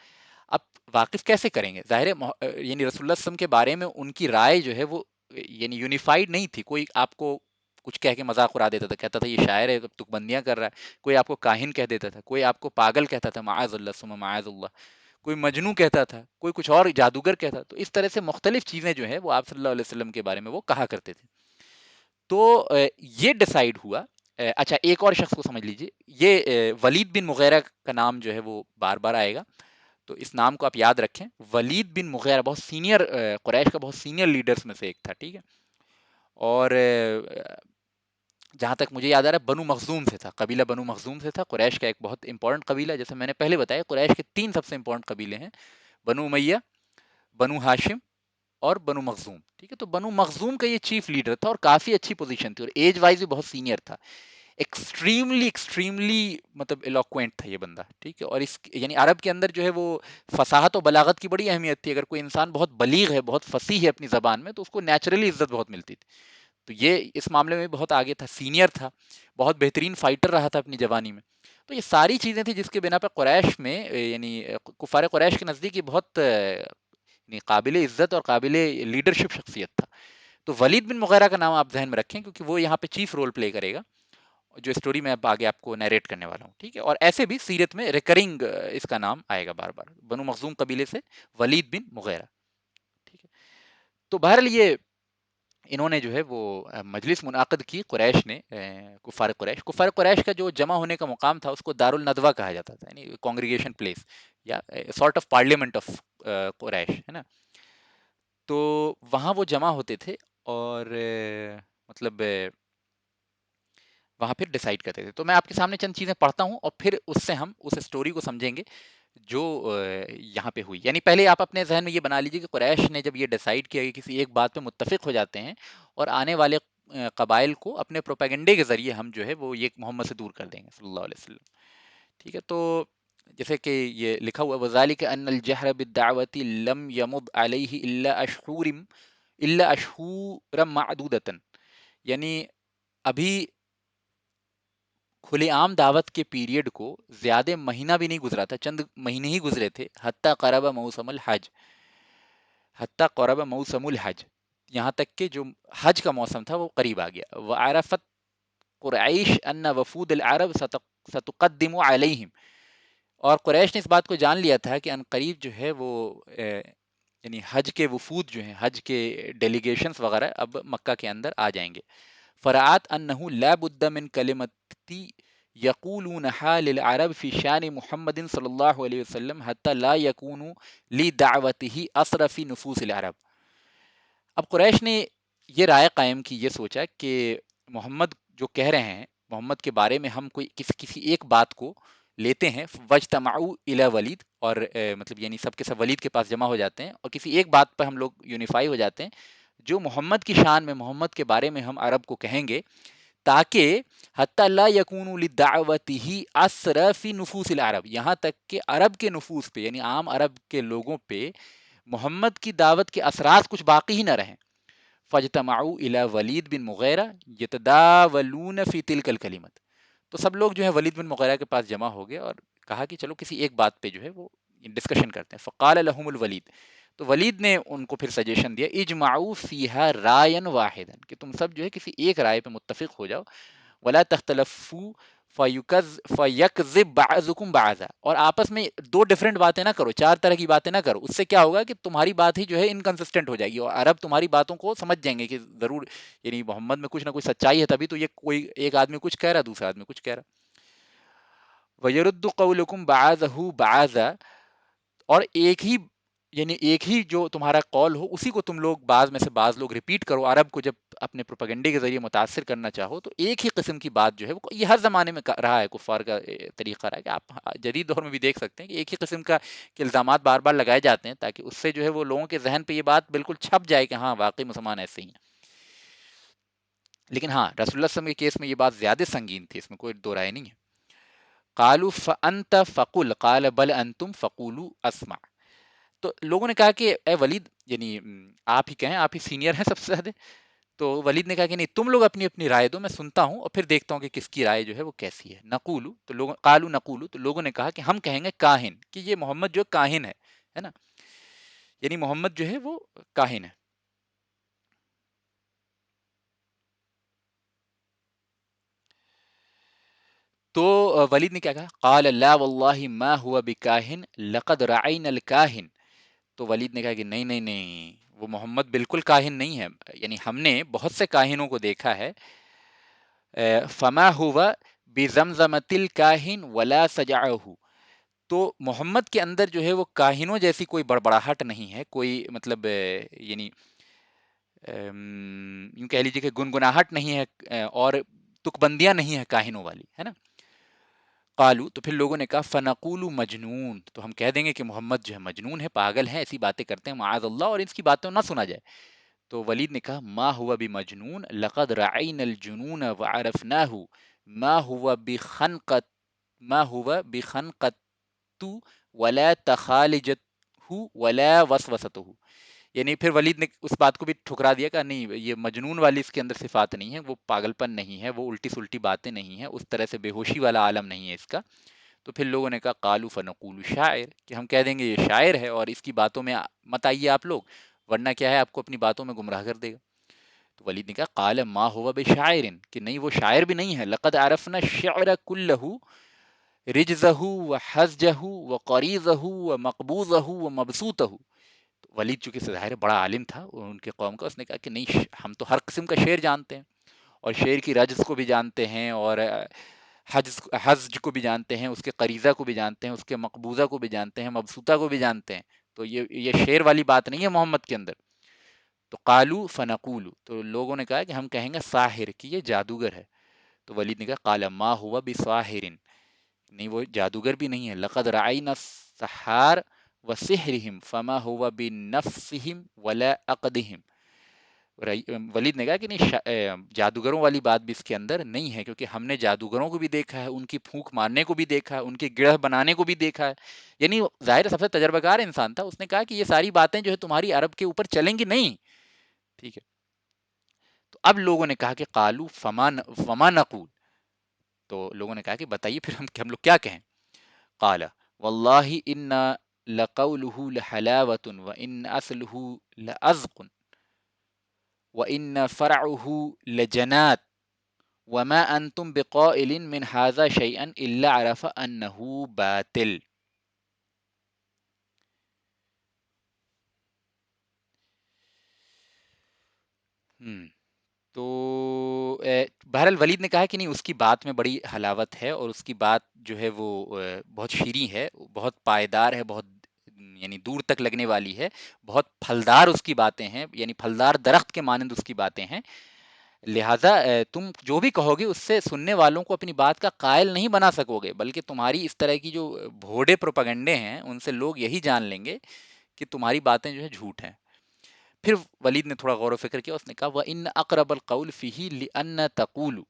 اب واقف کیسے کریں گے؟ ظاہر ہے یعنی رسول اللہ صلی اللہ علیہ وسلم کے بارے میں ان کی رائے جو ہے وہ یعنی یونیفائڈ نہیں تھی. کوئی آپ کو کچھ کہہ کے مذاق اڑا دیتا تھا، کہتا تھا یہ شاعر ہے، تک بندیاں کر رہا ہے، کوئی آپ کو کاہن کہہ دیتا تھا، کوئی آپ کو پاگل کہتا تھا، معاذ اللہ ثم معاذ اللہ، کوئی مجنوں کہتا تھا، کوئی کچھ اور جادوگر کہتا. تو اس طرح سے مختلف چیزیں جو ہے وہ آپ صلی اللہ علیہ وسلم کے بارے میں وہ کہا کرتے تھے. تو یہ ڈیسائیڈ ہوا. اچھا ایک اور شخص کو سمجھ لیجئے، یہ ولید بن مغیرہ کا نام جو ہے وہ بار بار آئے گا، تو اس نام کو آپ یاد رکھیں. ولید بن مغیرہ بہت سینئر، قریش کا بہت سینئر لیڈرز میں سے ایک تھا، ٹھیک ہے. اور جہاں تک مجھے یاد آ رہا ہے بنو مخزوم سے تھا، قبیلہ بنو مخزوم سے تھا. قریش کا ایک بہت امپورٹنٹ قبیلہ، جیسے میں نے پہلے بتایا قریش کے 3 سب سے امپورٹنٹ قبیلے ہیں، بنو امیہ، بنو ہاشم اور بنو مخزوم. ٹھیک ہے، تو بنو مخزوم کا یہ چیف لیڈر تھا اور کافی اچھی پوزیشن تھی اور ایج وائز بھی بہت سینئر تھا. ایکسٹریملی مطلب ایلوکوینٹ تھا یہ بندہ، ٹھیک ہے. اور اس یعنی عرب کے اندر جو ہے وہ فصاحت و بلاغت کی بڑی اہمیت تھی. اگر کوئی انسان بہت بلیغ ہے، بہت فصیح ہے اپنی زبان میں، تو اس کو نیچرلی عزت بہت ملتی تھی. تو یہ اس معاملے میں بہت آگے تھا، سینئر تھا، بہت بہترین فائٹر رہا تھا اپنی جوانی میں. تو یہ ساری چیزیں تھیں جس کے بنا پہ قریش میں یعنی کفار قریش کے نزدیک یہ بہت یعنی قابل عزت اور قابل لیڈرشپ شخصیت تھا. تو ولید بن مغیرہ کا نام آپ ذہن میں رکھیں کیونکہ وہ یہاں پہ چیف رول پلے کرے گا جو اسٹوری میں اب آگے آپ کو نیریٹ کرنے والا ہوں، ٹھیک ہے. اور ایسے بھی سیرت میں ریکرنگ اس کا نام آئے گا بار بار، بنو مخزوم قبیلے سے ولید بن مغیرہ، ٹھیک ہے. تو بہرحال یہ انہوں نے جو ہے وہ مجلس منعقد کی قریش نے، کفار قریش کا جو جمع ہونے کا مقام تھا اس کو دار الندوہ کہا جاتا تھا، یعنی کانگریگیشن پلیس یا سارٹ آف پارلیمنٹ آف قریش، ہے نا. تو وہاں وہ جمع ہوتے تھے اور مطلب وہاں پھر ڈیسائیڈ کرتے تھے. تو میں آپ کے سامنے چند چیزیں پڑھتا ہوں اور پھر اس سے ہم اس اسٹوری کو سمجھیں گے جو یہاں پہ ہوئی. یعنی پہلے آپ اپنے ذہن میں یہ بنا لیجیے کہ قریش نے جب یہ ڈیسائیڈ کیا کہ کسی ایک بات پہ متفق ہو جاتے ہیں اور آنے والے قبائل کو اپنے پروپیگنڈے کے ذریعے ہم جو ہے وہ یہ محمد سے دور کر دیں گے صلی اللہ علیہ وسلم، ٹھیک ہے. تو جیسے کہ یہ لکھا ہوا وذالک ان الجہر بالدعوۃ لم یمض علیہ الا اشہورا معدودۃ، یعنی ابھی کھلے عام دعوت کے پیریڈ کو زیادہ مہینہ بھی نہیں گزرا تھا، چند مہینے ہی گزرے تھے. حتی قرب موسم الحج، یہاں تک کہ جو حج کا موسم تھا وہ قریب آ گیا. وعرفت قریش ان وفود العرب ستقدم علیہم، اور قریش نے اس بات کو جان لیا تھا کہ ان قریب جو ہے وہ یعنی حج کے وفود جو ہیں، حج کے ڈیلیگیشنز وغیرہ اب مکہ کے اندر آ جائیں گے. فرعات انه لا بد من کلمتی یقولونها للعرب فی شان محمد صلی اللہ علیہ وسلم حتی لا یکونوا لدعوته اثر فی نفوس العرب. اب قریش نے یہ رائے قائم کی، یہ سوچا کہ محمد جو کہہ رہے ہیں، محمد کے بارے میں ہم کوئی کسی ایک بات کو لیتے ہیں، وجتمعوا الی ولید، اور مطلب یعنی سب کے سب ولید کے پاس جمع ہو جاتے ہیں اور کسی ایک بات پر ہم لوگ یونیفائی ہو جاتے ہیں جو محمد کی شان میں، محمد کے بارے میں ہم عرب کو کہیں گے، تاکہ حتی لا یکونوا لدعوته اثر فی نفوس العرب، یہاں تک کہ عرب کے نفوس پہ یعنی عام عرب کے لوگوں پہ محمد کی دعوت کے اثرات کچھ باقی ہی نہ رہیں. فاجتمعوا الی ولید بن مغیرہ یتداولون فی تلک الکلمت، تو سب لوگ جو ہے ولید بن مغیرہ کے پاس جمع ہو گئے اور کہا کہ چلو کسی ایک بات پہ جو ہے وہ ڈسکشن کرتے ہیں. فقال لهم الولید، تو ولید نے ان کو پھر سجیشن دیا، اجمعوا فیہا رائن واحدا، کہ تم سب جو ہے کسی ایک رائے پہ متفق ہو جاؤ، ولا تختلفوا فیکذب بعضکم بعضا، اور آپس میں دو ڈفرینٹ باتیں نہ کرو، چار طرح کی باتیں نہ کرو. اس سے کیا ہوگا کہ تمہاری بات ہی جو ہے انکنسسٹنٹ ہو جائے گی اور عرب تمہاری باتوں کو سمجھ جائیں گے کہ ضرور یعنی محمد میں کچھ نہ کچھ سچائی ہے، تبھی تو یہ کوئی ایک آدمی کچھ کہہ رہا دوسرا آدمی کچھ کہہ رہا. وَيَرُدُّ قَوْلُكُمْ بَعَضَهُ بَعَضًا، اور ایک ہی جو تمہارا قول ہو اسی کو تم لوگ بعض میں سے بعض لوگ ریپیٹ کرو. عرب کو جب اپنے پروپیگنڈے کے ذریعے متاثر کرنا چاہو تو ایک ہی قسم کی بات جو ہے وہ، یہ ہر زمانے میں رہا ہے، کفار کا طریقہ رہا ہے کہ آپ جدید دور میں بھی دیکھ سکتے ہیں کہ ایک ہی قسم کا کہ الزامات بار بار لگائے جاتے ہیں تاکہ اس سے جو ہے وہ لوگوں کے ذہن پہ یہ بات بالکل چھپ جائے کہ ہاں واقعی مسلمان ایسے ہی ہیں. لیکن ہاں رسول اللہ صلی اللہ علیہ وسلم کے کیس میں یہ بات زیادہ سنگین تھی، اس میں کوئی دو رائے نہیں ہے. قالوا فانت فقل قال بل انتم فقولوا اسمع، تو لوگوں نے کہا کہ اے ولید، یعنی آپ ہی کہیں، آپ ہی سینئر ہیں سب سے زیادہ. تو ولید نے کہا کہ نہیں، تم لوگ اپنی اپنی رائے دو، میں سنتا ہوں اور پھر دیکھتا ہوں کہ کس کی رائے جو ہے وہ کیسی ہے. نقولو، تو لوگوں قالو نقولو، تو لوگوں نے کہا کہ ہم کہیں گے کاہن، کہ یہ محمد جو کاہن ہے نا، یعنی محمد جو ہے وہ کاہن ہے. تو ولید نے کیا کہا؟ قال لا واللہ ما ہوا بکاہن لقد رعینا الکاہن. تو ولید نے کہا کہ نہیں نہیں نہیں، وہ محمد بالکل کاہن نہیں ہے، یعنی ہم نے بہت سے کاہنوں کو دیکھا ہے. فما ہوا بزمزمۃ الکاہن ولا سجعہ. تو محمد کے اندر جو ہے وہ کاہنوں جیسی کوئی بڑبڑاہٹ نہیں ہے، کوئی مطلب یعنی یوں کہہ لیجیے کہ گنگناہٹ نہیں ہے، اور تک بندیاں نہیں ہے کاہنوں والی، ہے نا. قالو، تو پھر لوگوں نے کہا فنقول مجنون، تو ہم کہہ دیں گے کہ محمد جو ہے مجنون ہے، پاگل ہے، ایسی باتیں کرتے ہیں معاذ اللہ، اور اس کی باتوں نہ سنا جائے. تو ولید نے کہا ما ہوا بمجنون لقد رعینا الجنون وعرفناہ ما ہوا بخنقت ما ہوا بخنقت ولا تخالجتہ ولا وسوستہ. یعنی پھر ولید نے اس بات کو بھی ٹھکرا دیا کہ نہیں، یہ مجنون والی اس کے اندر صفات نہیں ہے، وہ پاگل پن نہیں ہے، وہ الٹی سلٹی باتیں نہیں ہیں، اس طرح سے بے ہوشی والا عالم نہیں ہے اس کا. تو پھر لوگوں نے کہا قالو فنقول شاعر، کہ ہم کہہ دیں گے یہ شاعر ہے، اور اس کی باتوں میں مت آئیے آپ لوگ، ورنہ کیا ہے آپ کو اپنی باتوں میں گمراہ کر دے گا. تو ولید نے کہا قال ما هو بشاعر، کہ نہیں وہ شاعر بھی نہیں ہے. لقد عرفنا الشعر كله رجزه وحزجه وقریضه ومقبوضه ومبسوطه. ولید چونکہ ظاہر بڑا عالم تھا ان کے قوم کا، اس نے کہا کہ نہیں، ہم تو ہر قسم کا شعر جانتے ہیں، اور شعر کی رجز کو بھی جانتے ہیں، اور حزج کو بھی جانتے ہیں، اس کے قریضہ کو بھی جانتے ہیں، اس کے مقبوضہ کو بھی جانتے ہیں، مبسوطہ کو بھی جانتے ہیں. تو یہ شعر والی بات نہیں ہے محمد کے اندر. تو قالو فنقول، تو لوگوں نے کہا کہ ہم کہیں گے ساحر، کہ یہ جادوگر ہے. تو ولید نے کہا قال ما ہوا بساحر، نہیں وہ جادوگر بھی نہیں ہے. لقد رعینا السحار وسحرهم فما هو بنفسهم ولا عقدهم. ولید نے کہا کہ نہیں، جادوگروں والی بات بھی اس کے اندر نہیں ہے، کیونکہ ہم نے جادوگروں کو بھی دیکھا ہے، ان کی پھونک مارنے کو بھی دیکھا ہے، ان کے گڑھ بنانے کو بھی دیکھا ہے. یعنی ظاہر سب سے تجربہ کار انسان تھا. اس نے کہا کہ یہ ساری باتیں جو ہے تمہاری عرب کے اوپر چلیں گی نہیں. ٹھیک ہے. تو اب لوگوں نے کہا کہ قالو فما نقول، تو لوگوں نے کہا کہ بتائیے پھر ہم لوگ کیا کہیں. قال واللہ ان لقوله لحلاوة وان اصله لازق وان فرعه لجنات وما انتم بقائل من هذا شيئا الا عرف انه باطل. تو بہرحال ولید نے کہا کہ نہیں، اس کی بات میں بڑی حلاوت ہے، اور اس کی بات جو ہے وہ بہت شیریں ہے، بہت پائیدار ہے، بہت یعنی دور تک لگنے والی ہے، بہت پھلدار اس کی باتیں ہیں، یعنی پھلدار درخت کے مانند اس کی باتیں ہیں. لہٰذا تم جو بھی کہو گے اس سے سننے والوں کو اپنی بات کا قائل نہیں بنا سکو گے، بلکہ تمہاری اس طرح کی جو بھوڑے پروپیگنڈے ہیں ان سے لوگ یہی جان لیں گے کہ تمہاری باتیں جو ہے جھوٹ ہیں. پھر ولید نے تھوڑا غور و فکر کیا، اس نے کہا وَإِنَّ أَقْرَبَ الْقَوْلِ فِيهِ لِأَنَّ تَقُولُ،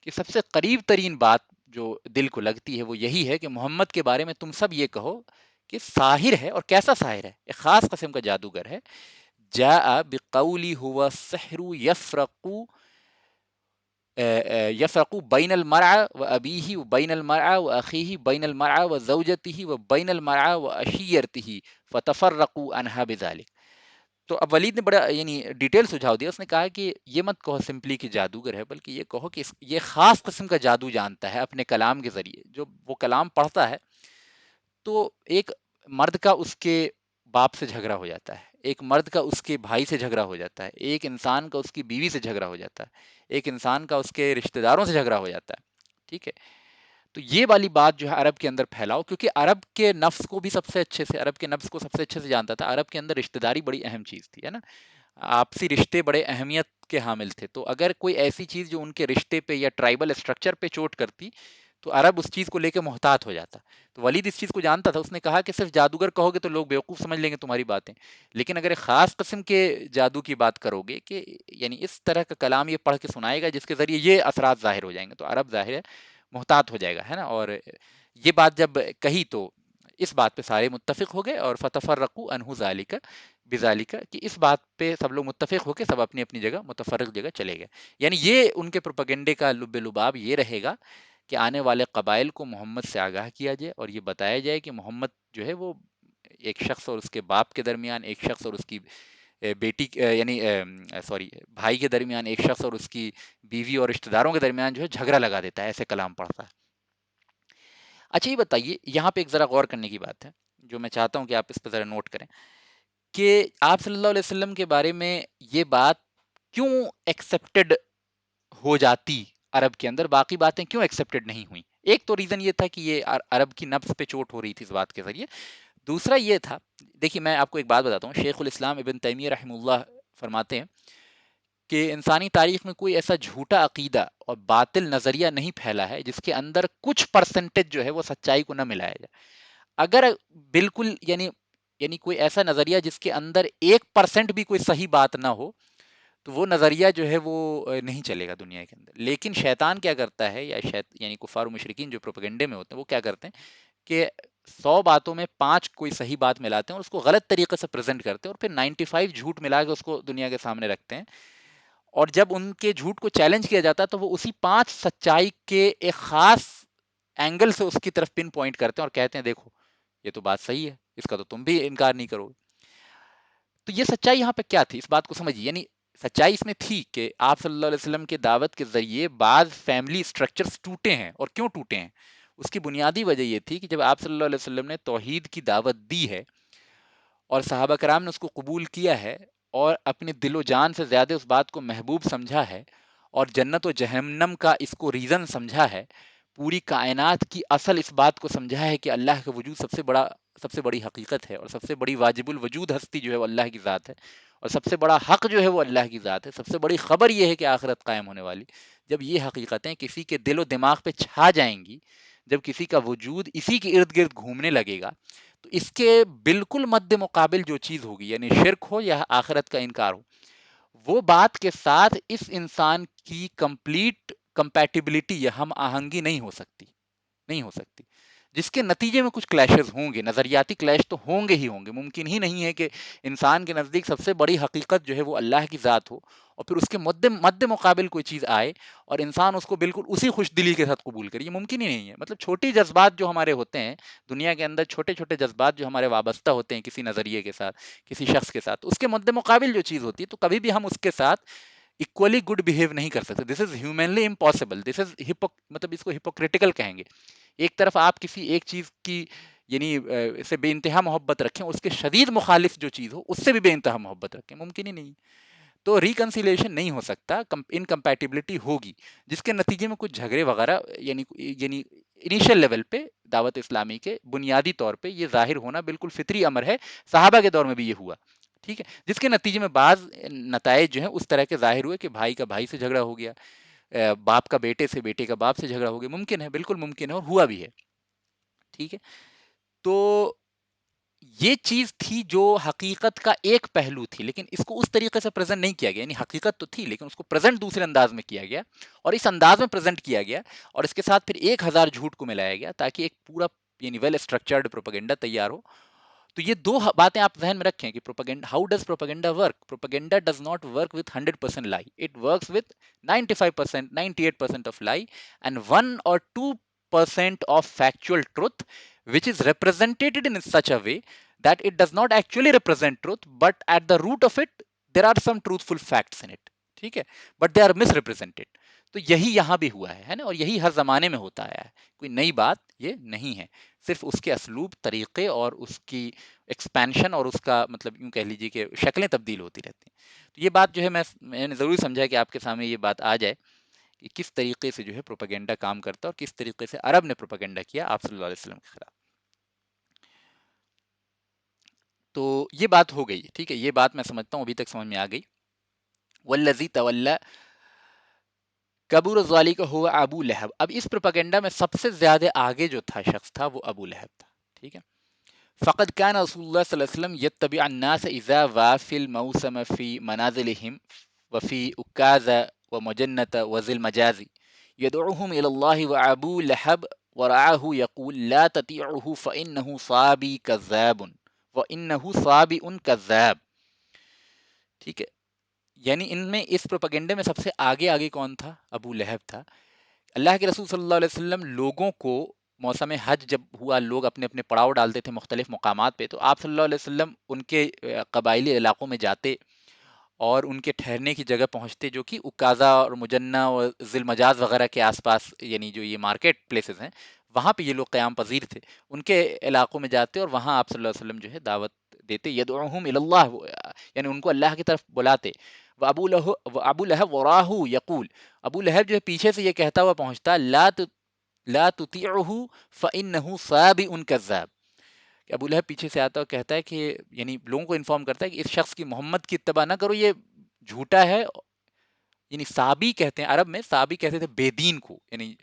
کہ سب سے قریب ترین بات جو دل کو لگتی ہے وہ یہی ہے کہ محمد کے بارے میں تم سب یہ کہو کہ ساحر ہے، اور کیسا ساحر ہے؟ ایک خاص قسم کا جادوگر ہے. جاء بقولی هو السحر يفرق بين المرأة وأبيه وبين المرأة وأخيه بين المرأة وزوجته وبين المرأة وأشيرته فتفرقوا عنها بذلك. تو اب ولید نے بڑا یعنی ڈیٹیل سجھاؤ دیا. اس نے کہا کہ یہ مت کہو سمپلی کہ جادوگر ہے، بلکہ یہ کہو کہ یہ خاص قسم کا جادو جانتا ہے اپنے کلام کے ذریعے. جو وہ کلام پڑھتا ہے تو ایک مرد کا اس کے باپ سے جھگڑا ہو جاتا ہے، ایک مرد کا اس کے بھائی سے جھگڑا ہو جاتا ہے، ایک انسان کا اس کی بیوی سے جھگڑا ہو جاتا ہے، ایک انسان کا اس کے رشتہ داروں سے جھگڑا ہو جاتا ہے. ٹھیک ہے. تو یہ والی بات جو ہے عرب کے اندر پھیلاؤ، کیونکہ عرب کے نفس کو بھی سب سے اچھے سے، عرب کے نفس کو سب سے اچھے سے جانتا تھا. عرب کے اندر رشتہ داری بڑی اہم چیز تھی، ہے نا، آپسی رشتے بڑے اہمیت کے حامل تھے. تو اگر کوئی ایسی چیز جو ان کے رشتے پہ یا ٹرائبل اسٹرکچر پہ چوٹ کرتی تو عرب اس چیز کو لے کے محتاط ہو جاتا. تو ولید اس چیز کو جانتا تھا. اس نے کہا کہ صرف جادوگر کہو گے تو لوگ بیوقوف سمجھ لیں گے تمہاری باتیں، لیکن اگر ایک خاص قسم کے جادو کی بات کرو گے کہ یعنی اس طرح کا کلام یہ پڑھ کے سنائے گا جس کے ذریعے یہ اثرات ظاہر ہو جائیں گے، تو عرب ظاہر ہے محتاط ہو جائے گا، ہے نا. اور یہ بات جب کہی تو اس بات پہ سارے متفق ہو گئے، اور فتفرقوا عنہ ذالک بذالک، کہ اس بات پہ سب لوگ متفق ہو کے سب اپنی اپنی جگہ متفرق جگہ چلے گئے. یعنی یہ ان کے پروپیگنڈے کا لب لباب یہ رہے گا کہ آنے والے قبائل کو محمد سے آگاہ کیا جائے، اور یہ بتایا جائے کہ محمد جو ہے وہ ایک شخص اور اس کے باپ کے درمیان، ایک شخص اور اس کی بیٹی یعنی سوری بھائی کے درمیان، ایک شخص اور اس کی بیوی اور رشتہ داروں کے درمیان جو ہے جھگڑا لگا دیتا ہے، ایسے کلام پڑھتا ہے. اچھا یہ بتائیے، یہاں پہ ایک ذرا غور کرنے کی بات ہے جو میں چاہتا ہوں کہ آپ اس پہ ذرا نوٹ کریں، کہ آپ صلی اللہ علیہ وسلم کے بارے میں یہ بات کیوں ایکسیپٹڈ ہو جاتی عرب کے اندر، باقی باتیں کیوں ایکسیپٹڈ نہیں ہوئی؟ ایک تو ریزن یہ تھا کہ یہ عرب کی نفس پہ چوٹ ہو رہی تھی اس بات کے ذریعے. دوسرا یہ تھا، دیکھیے میں آپ کو ایک بات بتاتا ہوں، شیخ الاسلام ابن تیمیہ رحمہ اللہ فرماتے ہیں کہ انسانی تاریخ میں کوئی ایسا جھوٹا عقیدہ اور باطل نظریہ نہیں پھیلا ہے جس کے اندر کچھ پرسنٹیج جو ہے وہ سچائی کو نہ ملایا جائے. اگر بالکل یعنی کوئی ایسا نظریہ جس کے اندر 1% بھی کوئی صحیح بات نہ ہو تو وہ نظریہ جو ہے وہ نہیں چلے گا دنیا کے اندر. لیکن شیطان کیا کرتا ہے، یا یعنی کفار و مشرکین جو پروپیگنڈے میں ہوتے ہیں وہ کیا کرتے ہیں کہ 100 باتوں میں 5 کوئی صحیح بات ملاتے ہیں اور اس کو غلط طریقے سے پریزنٹ کرتے ہیں، اور پھر 95 جھوٹ ملا کے اس کو دنیا کے سامنے رکھتے ہیں. اور جب ان کے جھوٹ کو چیلنج کیا جاتا ہے تو وہ اسی 5 سچائی کے ایک خاص اینگل سے اس کی طرف پن پوائنٹ کرتے ہیں اور کہتے ہیں دیکھو یہ تو بات صحیح ہے، اس کا تو تم بھی انکار نہیں کرو. تو یہ سچائی یہاں پہ کیا تھی، اس بات کو سمجھیے. یعنی سچائی اس میں تھی کہ آپ صلی اللہ علیہ وسلم کے دعوت کے ذریعے بعض فیملی سٹرکچرز ٹوٹے ہیں. اور کیوں ٹوٹے ہیں؟ اس کی بنیادی وجہ یہ تھی کہ جب آپ صلی اللہ علیہ وسلم نے توحید کی دعوت دی ہے اور صحابہ کرام نے اس کو قبول کیا ہے اور اپنے دل و جان سے زیادہ اس بات کو محبوب سمجھا ہے اور جنت و جہنم کا اس کو ریزن سمجھا ہے، پوری کائنات کی اصل اس بات کو سمجھا ہے کہ اللہ کا وجود سب سے بڑی حقیقت ہے اور سب سے بڑی واجب الوجود ہستی جو ہے وہ اللہ کی ذات ہے، اور سب سے بڑا حق جو ہے وہ اللہ کی ذات ہے. سب سے بڑی خبر یہ ہے کہ آخرت قائم ہونے والی. جب یہ حقیقتیں کسی کے دل و دماغ پہ چھا جائیں گی، جب کسی کا وجود اسی کے ارد گرد گھومنے لگے گا، تو اس کے بالکل مد مقابل جو چیز ہوگی، یعنی شرک ہو یا آخرت کا انکار ہو، وہ بات کے ساتھ اس انسان کی کمپلیٹ کمپیٹیبلٹی یا ہم آہنگی نہیں ہو سکتی، نہیں ہو سکتی، جس کے نتیجے میں کچھ کلیشز ہوں گے، نظریاتی کلیش تو ہوں گے ہی ہوں گے. ممکن ہی نہیں ہے کہ انسان کے نزدیک سب سے بڑی حقیقت جو ہے وہ اللہ کی ذات ہو اور پھر اس کے مد مقابل کوئی چیز آئے اور انسان اس کو بالکل اسی خوش دلی کے ساتھ قبول کرے. یہ ممکن ہی نہیں ہے. مطلب چھوٹی جذبات جو ہمارے ہوتے ہیں دنیا کے اندر، چھوٹے چھوٹے جذبات جو ہمارے وابستہ ہوتے ہیں کسی نظریے کے ساتھ، کسی شخص کے ساتھ، اس کے مد مقابل جو چیز ہوتی ہے تو کبھی بھی ہم اس کے ساتھ اکولی گڈ بہیو نہیں کر سکتے. دس از ہیومنلی امپاسبل. دس از مطلب اس کو ہپوکریٹیکل کہیں گے. ایک طرف آپ کسی ایک چیز کی یعنی سے بے انتہا محبت رکھیں، اس کے شدید مخالف جو چیز ہو اس سے بھی بے انتہا محبت رکھیں، ممکن ہی نہیں. تو ریکنسیلیشن نہیں ہو سکتا، انکمپیٹیبلٹی ہوگی جس کے نتیجے میں کچھ جھگڑے وغیرہ یعنی انیشل لیول پہ دعوت اسلامی کے بنیادی طور پہ یہ ظاہر ہونا بالکل فطری امر ہے. صحابہ کے دور میں بھی یہ ہوا، ٹھیک ہے، جس کے نتیجے میں بعض نتائج جو ہیں اس طرح کے ظاہر ہوئے کہ بھائی کا بھائی سے جھگڑا ہو گیا، باپ کا بیٹے سے، بیٹے کا باپ سے جھگڑا ہو گیا. ممکن ہے، بالکل ممکن ہے اور ہوا بھی ہے، ٹھیک ہے. تو یہ چیز تھی جو حقیقت کا ایک پہلو تھی، لیکن اس کو اس طریقے سے پریزنٹ نہیں کیا گیا. یعنی حقیقت تو تھی لیکن اس کو پریزنٹ دوسرے انداز میں کیا گیا، اور اس انداز میں پریزنٹ کیا گیا اور اس کے ساتھ پھر 1000 جھوٹ کو ملایا گیا تاکہ ایک پورا یعنی ویل اسٹرکچرڈ پروپیگنڈا تیار ہو. تو یہ دو باتیں آپ ذہن میں رکھیں کہ propaganda, how does propaganda work. Propaganda does not work with 100% لائی، اٹ ورکس وتھ 95%، 98% آف لائی and 1 or 2% of factual truth, which is represented in such a way that it does not actually represent truth, but at the root of it there are some truthful facts in it, ٹھیک ہے، but they are misrepresented. تو یہی یہاں بھی ہوا ہے نا، اور یہی ہر زمانے میں ہوتا آیا ہے. کوئی نئی بات یہ نہیں ہے، صرف اس کے اسلوب، طریقے اور اس کی ایکسپینشن اور اس کا مطلب یوں کہہ لیجیے کہ شکلیں تبدیل ہوتی رہتی ہیں. تو یہ بات جو ہے میں نے ضروری سمجھا کہ آپ کے سامنے یہ بات آ جائے کہ کس طریقے سے جو ہے پروپیگنڈا کام کرتا ہے اور کس طریقے سے عرب نے پروپیگنڈا کیا آپ صلی اللہ علیہ وسلم کے خلاف. تو یہ بات ہو گئی، ٹھیک ہے، یہ بات میں سمجھتا ہوں ابھی تک سمجھ میں آ گئی. والذی تولی کبر ذالک ہوا ابو لہب. اب اس پروپیگنڈا میں سب سے زیادہ آگے جو تھا شخص تھا وہ ابو لہب تھا، ٹھیک ہے. فقد كان رسول الله صلى الله عليه وسلم يتبع الناس إذا وافي الموسم في منازلهم وفي أكاذا ومجنة وذي المجاز يدعوهم إلى الله. وأبو لهب ورعاه يقول لا تطيعه فإنه صابي كذاب وإنه صابئ كذاب. ٹھیک ہے، یعنی ان میں اس پروپیگنڈے میں سب سے آگے آگے کون تھا؟ ابو لہب تھا. اللہ کے رسول صلی اللہ علیہ وسلم لوگوں کو موسم حج جب ہوا، لوگ اپنے اپنے پڑاؤ ڈالتے تھے مختلف مقامات پہ، تو آپ صلی اللہ علیہ وسلم ان کے قبائلی علاقوں میں جاتے اور ان کے ٹھہرنے کی جگہ پہنچتے جو کہ اکازا اور مجنہ اور ذی المجاز وغیرہ کے آس پاس، یعنی جو یہ مارکیٹ پلیسز ہیں وہاں پہ یہ لوگ قیام پذیر تھے، ان کے علاقوں میں جاتے اور وہاں آپ صلی اللہ علیہ وسلم جو ہے دعوت دیتے، یدعوہم الی اللہ، یعنی ان کو اللہ کی طرف بلاتے. وابو لہب وراہ یقول، ابو لہب جو ہے پیچھے سے یہ کہتا ہوا پہنچتا، لا تطیعہ فانہ صابئ کذاب. کہ ابو لہب پیچھے سے آتا اور کہتا ہے کہ یعنی لوگوں کو انفارم کرتا ہے کہ اس شخص کی، محمد کی اتباع نہ کرو، یہ جھوٹا ہے. یعنی صابی کہتے ہیں عرب میں، صابی کہتے تھے بے دین کو، یعنی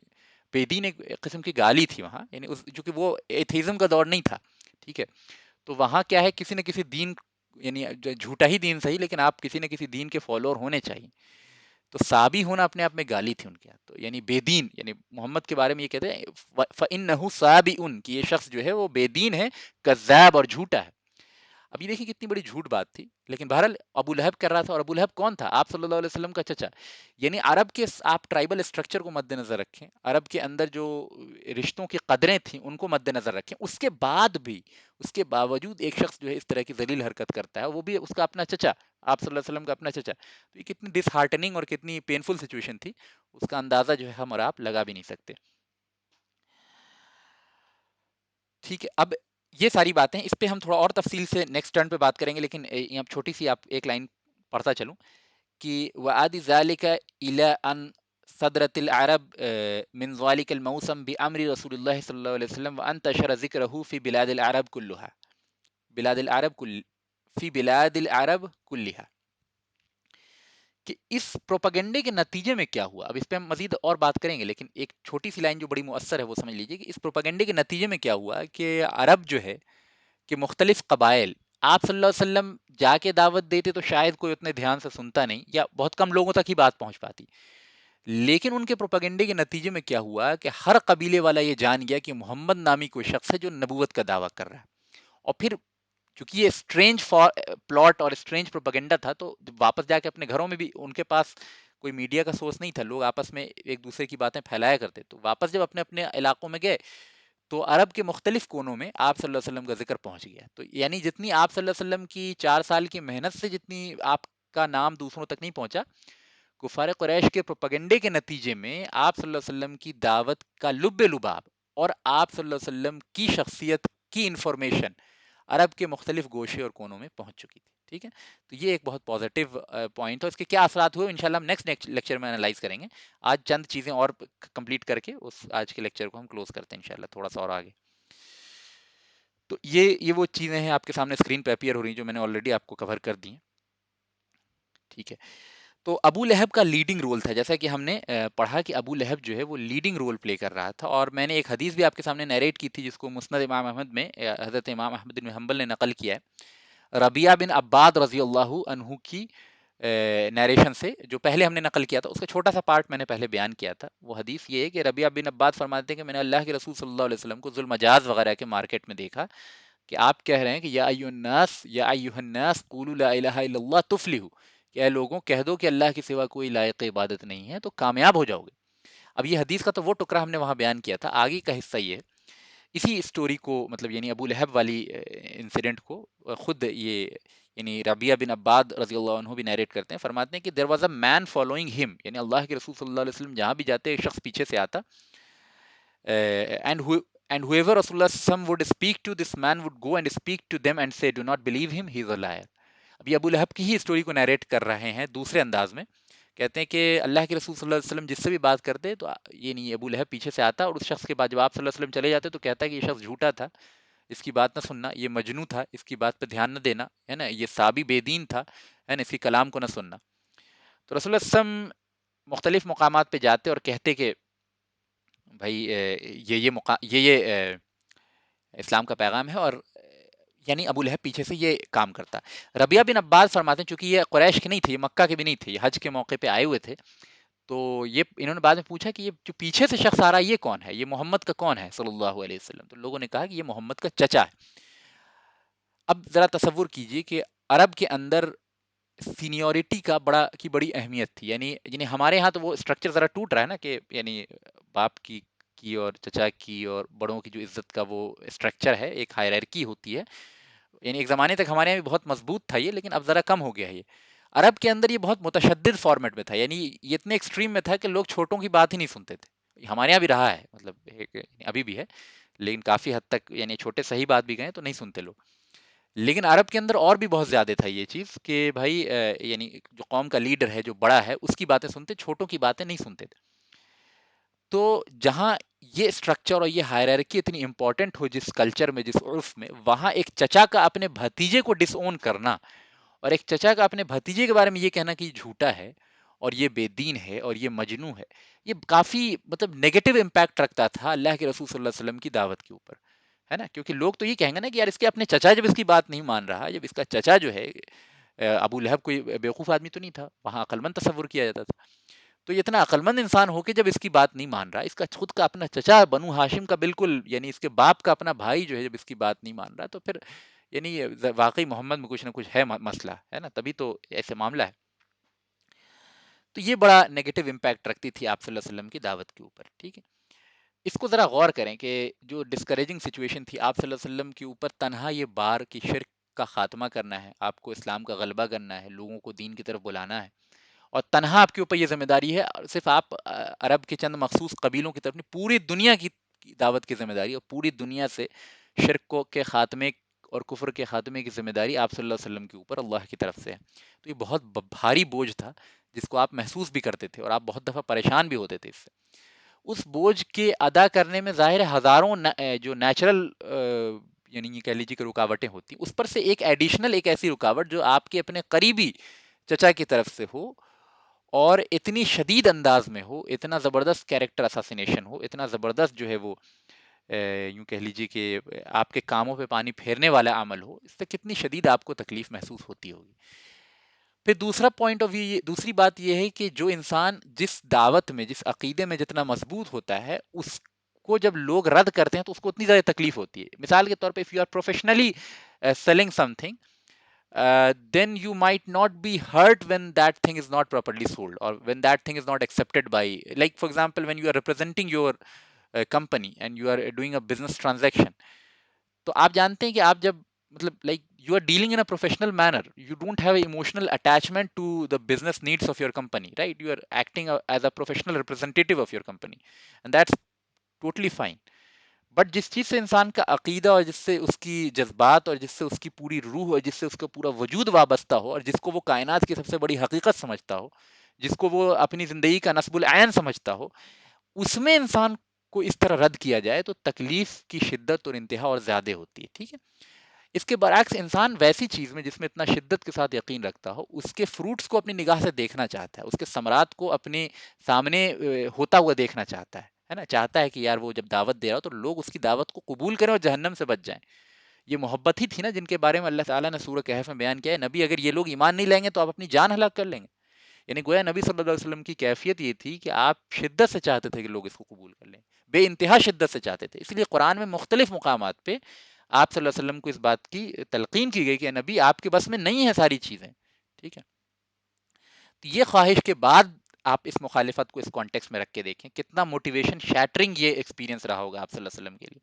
بے دین ایک قسم کی گالی تھی وہاں، یعنی جو کہ وہ ایتھیزم کا دور نہیں تھا. ٹھیک ہے، تو وہاں کیا ہے، کسی نہ کسی دین، یعنی جھوٹا ہی دین صحیح، لیکن آپ کسی نہ کسی دین کے فالوور ہونے چاہیے. تو صابی ہونا اپنے آپ میں گالی تھی ان کے یہاں. تو یعنی بے دین، یعنی محمد کے بارے میں یہ کہتے ہیں فَإِنَّهُ صَابِئٌ، کہ یہ شخص جو ہے وہ بے دین ہے، کذاب اور جھوٹا ہے. اب یہ دیکھیں کتنی بڑی جھوٹ بات تھی، لیکن بہرحال ابو لہب کر رہا تھا. اور ابو لہب کون تھا؟ آپ صلی اللہ علیہ وسلم کا چچا. یعنی عرب کے، آپ ٹرائبل اسٹرکچر کو مد نظر رکھیں، عرب کے اندر جو رشتوں کی قدریں تھیں ان کو مد نظر رکھیں، اس کے بعد بھی، اس کے باوجود ایک شخص جو ہے اس طرح کی ذلیل حرکت کرتا ہے، وہ بھی اس کا اپنا چچا، آپ صلی اللہ علیہ وسلم کا اپنا چچا. تو یہ کتنی ڈس ہارٹننگ اور کتنی پینفل سچویشن تھی، اس کا اندازہ جو ہے ہم اور آپ لگا بھی نہیں سکتے. ٹھیک ہے، اب یہ ساری باتیں، اس پہ ہم تھوڑا اور تفصیل سے نیکسٹ ٹرن پہ بات کریں گے، لیکن یہاں چھوٹی سی آپ ایک لائن پڑھتا چلوں کہ وَعَادِ ذَلِكَ إِلَىٰ أَنْ صدرت العرب من ذلك الموسم بأمر رسول الله صلی اللہ علیہ وسلم وانتشر ذکرہ فی بلاد العرب كلها، بلاد العرب فی بلاد العرب كلها. کہ اس پروپیگنڈے کے نتیجے میں کیا ہوا، اب اس پہ ہم مزید اور بات کریں گے، لیکن ایک چھوٹی سی لائن جو بڑی مؤثر ہے وہ سمجھ لیجئے کہ اس پروپیگنڈے کے نتیجے میں کیا ہوا کہ عرب جو ہے، کہ مختلف قبائل، آپ صلی اللہ علیہ وسلم جا کے دعوت دیتے تو شاید کوئی اتنے دھیان سے سنتا نہیں، یا بہت کم لوگوں تک ہی بات پہنچ پاتی. لیکن ان کے پروپیگنڈے کے نتیجے میں کیا ہوا کہ ہر قبیلے والا یہ جان گیا کہ محمد نامی کوئی شخص ہے جو نبوت کا دعویٰ کر رہا ہے. اور پھر چونکہ یہ اسٹرینج پلاٹ اور اسٹرینج پروپیگنڈا تھا، تو واپس جا کے اپنے گھروں میں بھی، ان کے پاس کوئی میڈیا کا سورس نہیں تھا، لوگ آپس میں ایک دوسرے کی باتیں پھیلایا کرتے. تو واپس جب اپنے اپنے علاقوں میں گئے تو عرب کے مختلف کونوں میں آپ صلی اللہ علیہ وسلم کا ذکر پہنچ گیا. تو یعنی جتنی آپ صلی اللہ علیہ وسلم کی 4 سال کی محنت سے جتنی آپ کا نام دوسروں تک نہیں پہنچا، کفار قریش کے پروپیگنڈے کے نتیجے میں آپ صلی اللہ علیہ وسلم کی دعوت کا لب لباب اور آپ صلی اللہ علیہ وسلم کی شخصیت کی انفارمیشن عرب کے مختلف گوشے اور کونوں میں پہنچ چکی تھی. ٹھیک ہے، تو یہ ایک بہت پازیٹیو پوائنٹ ہے. اس کے کیا اثرات ہوئے انشاءاللہ ہم نیکسٹ لیکچر میں انالائز کریں گے. آج چند چیزیں اور کمپلیٹ کر کے اس آج کے لیکچر کو ہم کلوز کرتے ہیں انشاءاللہ، تھوڑا سا اور آگے. تو یہ وہ چیزیں ہیں آپ کے سامنے اسکرین پہ اپیئر ہو رہی ہیں جو میں نے آلریڈی آپ کو کور کر دی ہیں. ٹھیک ہے، تو ابو لہب کا لیڈنگ رول تھا، جیسا کہ ہم نے پڑھا کہ ابو لہب جو ہے وہ لیڈنگ رول پلے کر رہا تھا. اور میں نے ایک حدیث بھی آپ کے سامنے نیریٹ کی تھی جس کو مسند امام احمد میں حضرت امام احمد بن حنبل نے نقل کیا ہے، ربیعہ بن عباد رضی اللہ عنہ کی نیریشن سے، جو پہلے ہم نے نقل کیا تھا اس کا چھوٹا سا پارٹ میں نے پہلے بیان کیا تھا. وہ حدیث یہ ہے کہ ربیعہ بن عباد فرماتے ہیں کہ میں نے اللہ کے رسول صلی اللہ علیہ وسلم کو ذوالمجاز وغیرہ کے مارکیٹ میں دیکھا کہ آپ کہہ رہے ہیں کہ یا ایھا الناس، یا ایھا الناس قولوا لا الہ الا اللہ تفلحوا، کہ اے لوگوں کہہ دو کہ اللہ کے سوا کوئی لائق عبادت نہیں ہے تو کامیاب ہو جاؤ گے. اب یہ حدیث کا تو وہ ٹکڑا ہم نے وہاں بیان کیا تھا. آگے کا حصہ یہ ہے، اسی اسٹوری کو، مطلب یعنی ابو لہب والی انسیڈنٹ کو خود یہ یعنی ربیعہ بن عباد رضی اللہ عنہ بھی نیریٹ کرتے ہیں. فرماتے ہیں کہ there was a main following ہم، یعنی اللہ کے رسول صلی اللہ علیہ وسلم جہاں بھی جاتے ایک شخص پیچھے سے آتا، and whoever Rasulullah some would speak to, this man would go and speak to them and say, do not believe him, he is a liar. اب یہ ابو لہب کی ہی اسٹوری کو نیریٹ کر رہے ہیں دوسرے انداز میں. کہتے ہیں کہ اللہ کے رسول صلی اللہ علیہ وسلم جس سے بھی بات کرتے تو یہ نہیں، ابو لہب پیچھے سے آتا اور اس شخص کے بعد جب آپ صلی اللہ علیہ وسلم چلے جاتے تو کہتا ہے کہ یہ شخص جھوٹا تھا، اس کی بات نہ سننا، یہ مجنو تھا، اس کی بات پہ دھیان نہ دینا، ہے نا، یہ صابی بے دین تھا، ہے نا، اس کی کلام کو نہ سننا. تو رسول اللہ صلی اللہ علیہ وسلم مختلف مقامات پہ جاتے اور کہتے کہ بھائی یہ اسلام کا پیغام ہے، اور یعنی ابو لہب پیچھے سے یہ کام کرتا. ربیعہ بن عباس فرماتے ہیں چونکہ یہ قریش کے نہیں تھے، یہ مکہ کے بھی نہیں تھے، یہ حج کے موقع پہ آئے ہوئے تھے. تو یہ انہوں نے بعد میں پوچھا کہ یہ جو پیچھے سے شخص آ رہا ہے یہ کون ہے، یہ محمد کا کون ہے صلی اللہ علیہ وسلم. تو لوگوں نے کہا کہ یہ محمد کا چچا ہے. اب ذرا تصور کیجئے کہ عرب کے اندر سینیورٹی کی بڑی اہمیت تھی. یعنی ہمارے ہاں تو وہ اسٹرکچر ذرا ٹوٹ رہا ہے نا، کہ یعنی باپ کی اور چچا کی اور بڑوں کی جو عزت کا وہ اسٹرکچر ہے، ایک ہائرارکی ہوتی ہے. یعنی ایک زمانے تک ہمارے یہاں بھی بہت مضبوط تھا یہ، لیکن اب ذرا کم ہو گیا ہے یہ. عرب کے اندر یہ بہت متشدد فارمیٹ میں تھا، یعنی یہ اتنے ایکسٹریم میں تھا کہ لوگ چھوٹوں کی بات ہی نہیں سنتے تھے. ہمارے یہاں بھی رہا ہے، مطلب ابھی بھی ہے، لیکن کافی حد تک یعنی چھوٹے صحیح بات بھی گئے تو نہیں سنتے لوگ. لیکن عرب کے اندر اور بھی بہت زیادہ تھا یہ چیز کہ بھائی یعنی جو قوم کا لیڈر ہے، جو بڑا ہے، اس کی باتیں سنتے، چھوٹوں کی باتیں نہیں سنتے تھے. تو جہاں یہ اسٹرکچر اور یہ ہائرارکی اتنی امپورٹنٹ ہو جس کلچر میں، جس عرف میں، وہاں ایک چچا کا اپنے بھتیجے کو ڈس اون کرنا، اور ایک چچا کا اپنے بھتیجے کے بارے میں یہ کہنا کہ یہ جھوٹا ہے اور یہ بے دین ہے اور یہ مجنو ہے، یہ کافی مطلب نیگیٹو امپیکٹ رکھتا تھا اللہ کے رسول صلی اللہ علیہ وسلم کی دعوت کے اوپر، ہے نا. کیونکہ لوگ تو یہ کہیں گے نا کہ یار اس کے اپنے چچا جب اس کی بات نہیں مان رہا، جب اس کا چچا جو ہے ابو لہب کوئی بیوقوف آدمی تو نہیں تھا، وہاں عقل مند تصور کیا جاتا تھا. تو یہ اتنا عقل مند انسان ہو کے جب اس کی بات نہیں مان رہا، اس کا خود کا اپنا چچا بنو ہاشم کا بالکل یعنی اس کے باپ کا اپنا بھائی جو ہے جب اس کی بات نہیں مان رہا، تو پھر یعنی واقعی محمد میں کچھ نہ کچھ ہے مسئلہ، ہے نا، تبھی تو ایسے معاملہ ہے. تو یہ بڑا نیگیٹو امپیکٹ رکھتی تھی آپ صلی اللہ علیہ وسلم کی دعوت کے اوپر. ٹھیک ہے، اس کو ذرا غور کریں کہ جو ڈسکریجنگ سچویشن تھی آپ صلی اللہ علیہ وسلم کے اوپر، تنہا یہ بار کی شرک کا خاتمہ کرنا ہے، آپ کو اسلام کا غلبہ کرنا ہے، لوگوں کو دین کی طرف بلانا ہے، اور تنہا آپ کے اوپر یہ ذمہ داری ہے، اور صرف آپ عرب کے چند مخصوص قبیلوں کی طرف نہیں، پوری دنیا کی دعوت کی ذمہ داری، اور پوری دنیا سے شرک کو کے خاتمے اور کفر کے خاتمے کی ذمہ داری آپ صلی اللہ علیہ وسلم کے اوپر اللہ کی طرف سے ہے. تو یہ بہت بھاری بوجھ تھا جس کو آپ محسوس بھی کرتے تھے، اور آپ بہت دفعہ پریشان بھی ہوتے تھے اس سے. اس بوجھ کے ادا کرنے میں ظاہر ہے ہزاروں جو نیچرل یعنی یہ کہہ لیجیے کہ رکاوٹیں ہوتی، اس پر سے ایک ایڈیشنل ایک ایسی رکاوٹ جو آپ کے اپنے قریبی چچا کی طرف سے ہو، اور اتنی شدید انداز میں ہو، اتنا زبردست کیریکٹر اساسینیشن ہو، اتنا زبردست جو ہے وہ یوں کہہ لیجیے کہ آپ کے کاموں پہ پانی پھیرنے والا عمل ہو، اس سے کتنی شدید آپ کو تکلیف محسوس ہوتی ہوگی. پھر دوسرا پوائنٹ آف ویو، دوسری بات یہ ہے کہ جو انسان جس دعوت میں، جس عقیدے میں جتنا مضبوط ہوتا ہے، اس کو جب لوگ رد کرتے ہیں تو اس کو اتنی زیادہ تکلیف ہوتی ہے. مثال کے طور پہ if you are professionally selling سم تھنگ، then you might not be hurt when that thing is not properly sold, or when that thing is not accepted by, like for example when you are representing your company and you are doing a business transaction. تو آپ جانتے ہیں کہ آپ جب مطلب like you are dealing in a professional manner, you don't have a emotional attachment to the business needs of your company, right, you are acting as a professional representative of your company, and that's totally fine. But جس چیز سے انسان کا عقیدہ، اور جس سے اس کی جذبات، اور جس سے اس کی پوری روح، اور جس سے اس کا پورا وجود وابستہ ہو، اور جس کو وہ کائنات کی سب سے بڑی حقیقت سمجھتا ہو، جس کو وہ اپنی زندگی کا نصب العین سمجھتا ہو، اس میں انسان کو اس طرح رد کیا جائے تو تکلیف کی شدت اور انتہا اور زیادہ ہوتی ہے. ٹھیک ہے، اس کے برعکس انسان ویسی چیز میں جس میں اتنا شدت کے ساتھ یقین رکھتا ہو، اس کے فروٹس کو اپنی نگاہ سے دیکھنا چاہتا ہے، اس کے ثمرات کو اپنے سامنے ہوتا ہوا دیکھنا چاہتا ہے نا، چاہتا ہے کہ یار وہ جب دعوت دے رہا ہو تو لوگ اس کی دعوت کو قبول کریں اور جہنم سے بچ جائیں. یہ محبت ہی تھی نا جن کے بارے میں اللہ تعالیٰ نے سورہ کہف میں بیان کیا ہے، نبی اگر یہ لوگ ایمان نہیں لیں گے تو آپ اپنی جان ہلاک کر لیں گے. یعنی گویا نبی صلی اللہ علیہ وسلم کی کیفیت یہ تھی کہ آپ شدت سے چاہتے تھے کہ لوگ اس کو قبول کر لیں، بے انتہا شدت سے چاہتے تھے. اس لیے قرآن میں مختلف مقامات پہ آپ صلی اللہ علیہ وسلم کو اس بات کی تلقین کی گئی کہ نبی آپ کے بس میں نہیں ہے ساری چیزیں. ٹھیک ہے، تو یہ خواہش کے بعد آپ اس مخالفت کو اس کانٹیکس میں رکھ کے دیکھیں کتنا موٹیویشن شیٹرنگ یہ ایکسپیرینس رہا ہوگا آپ صلی اللہ علیہ وسلم کے لیے.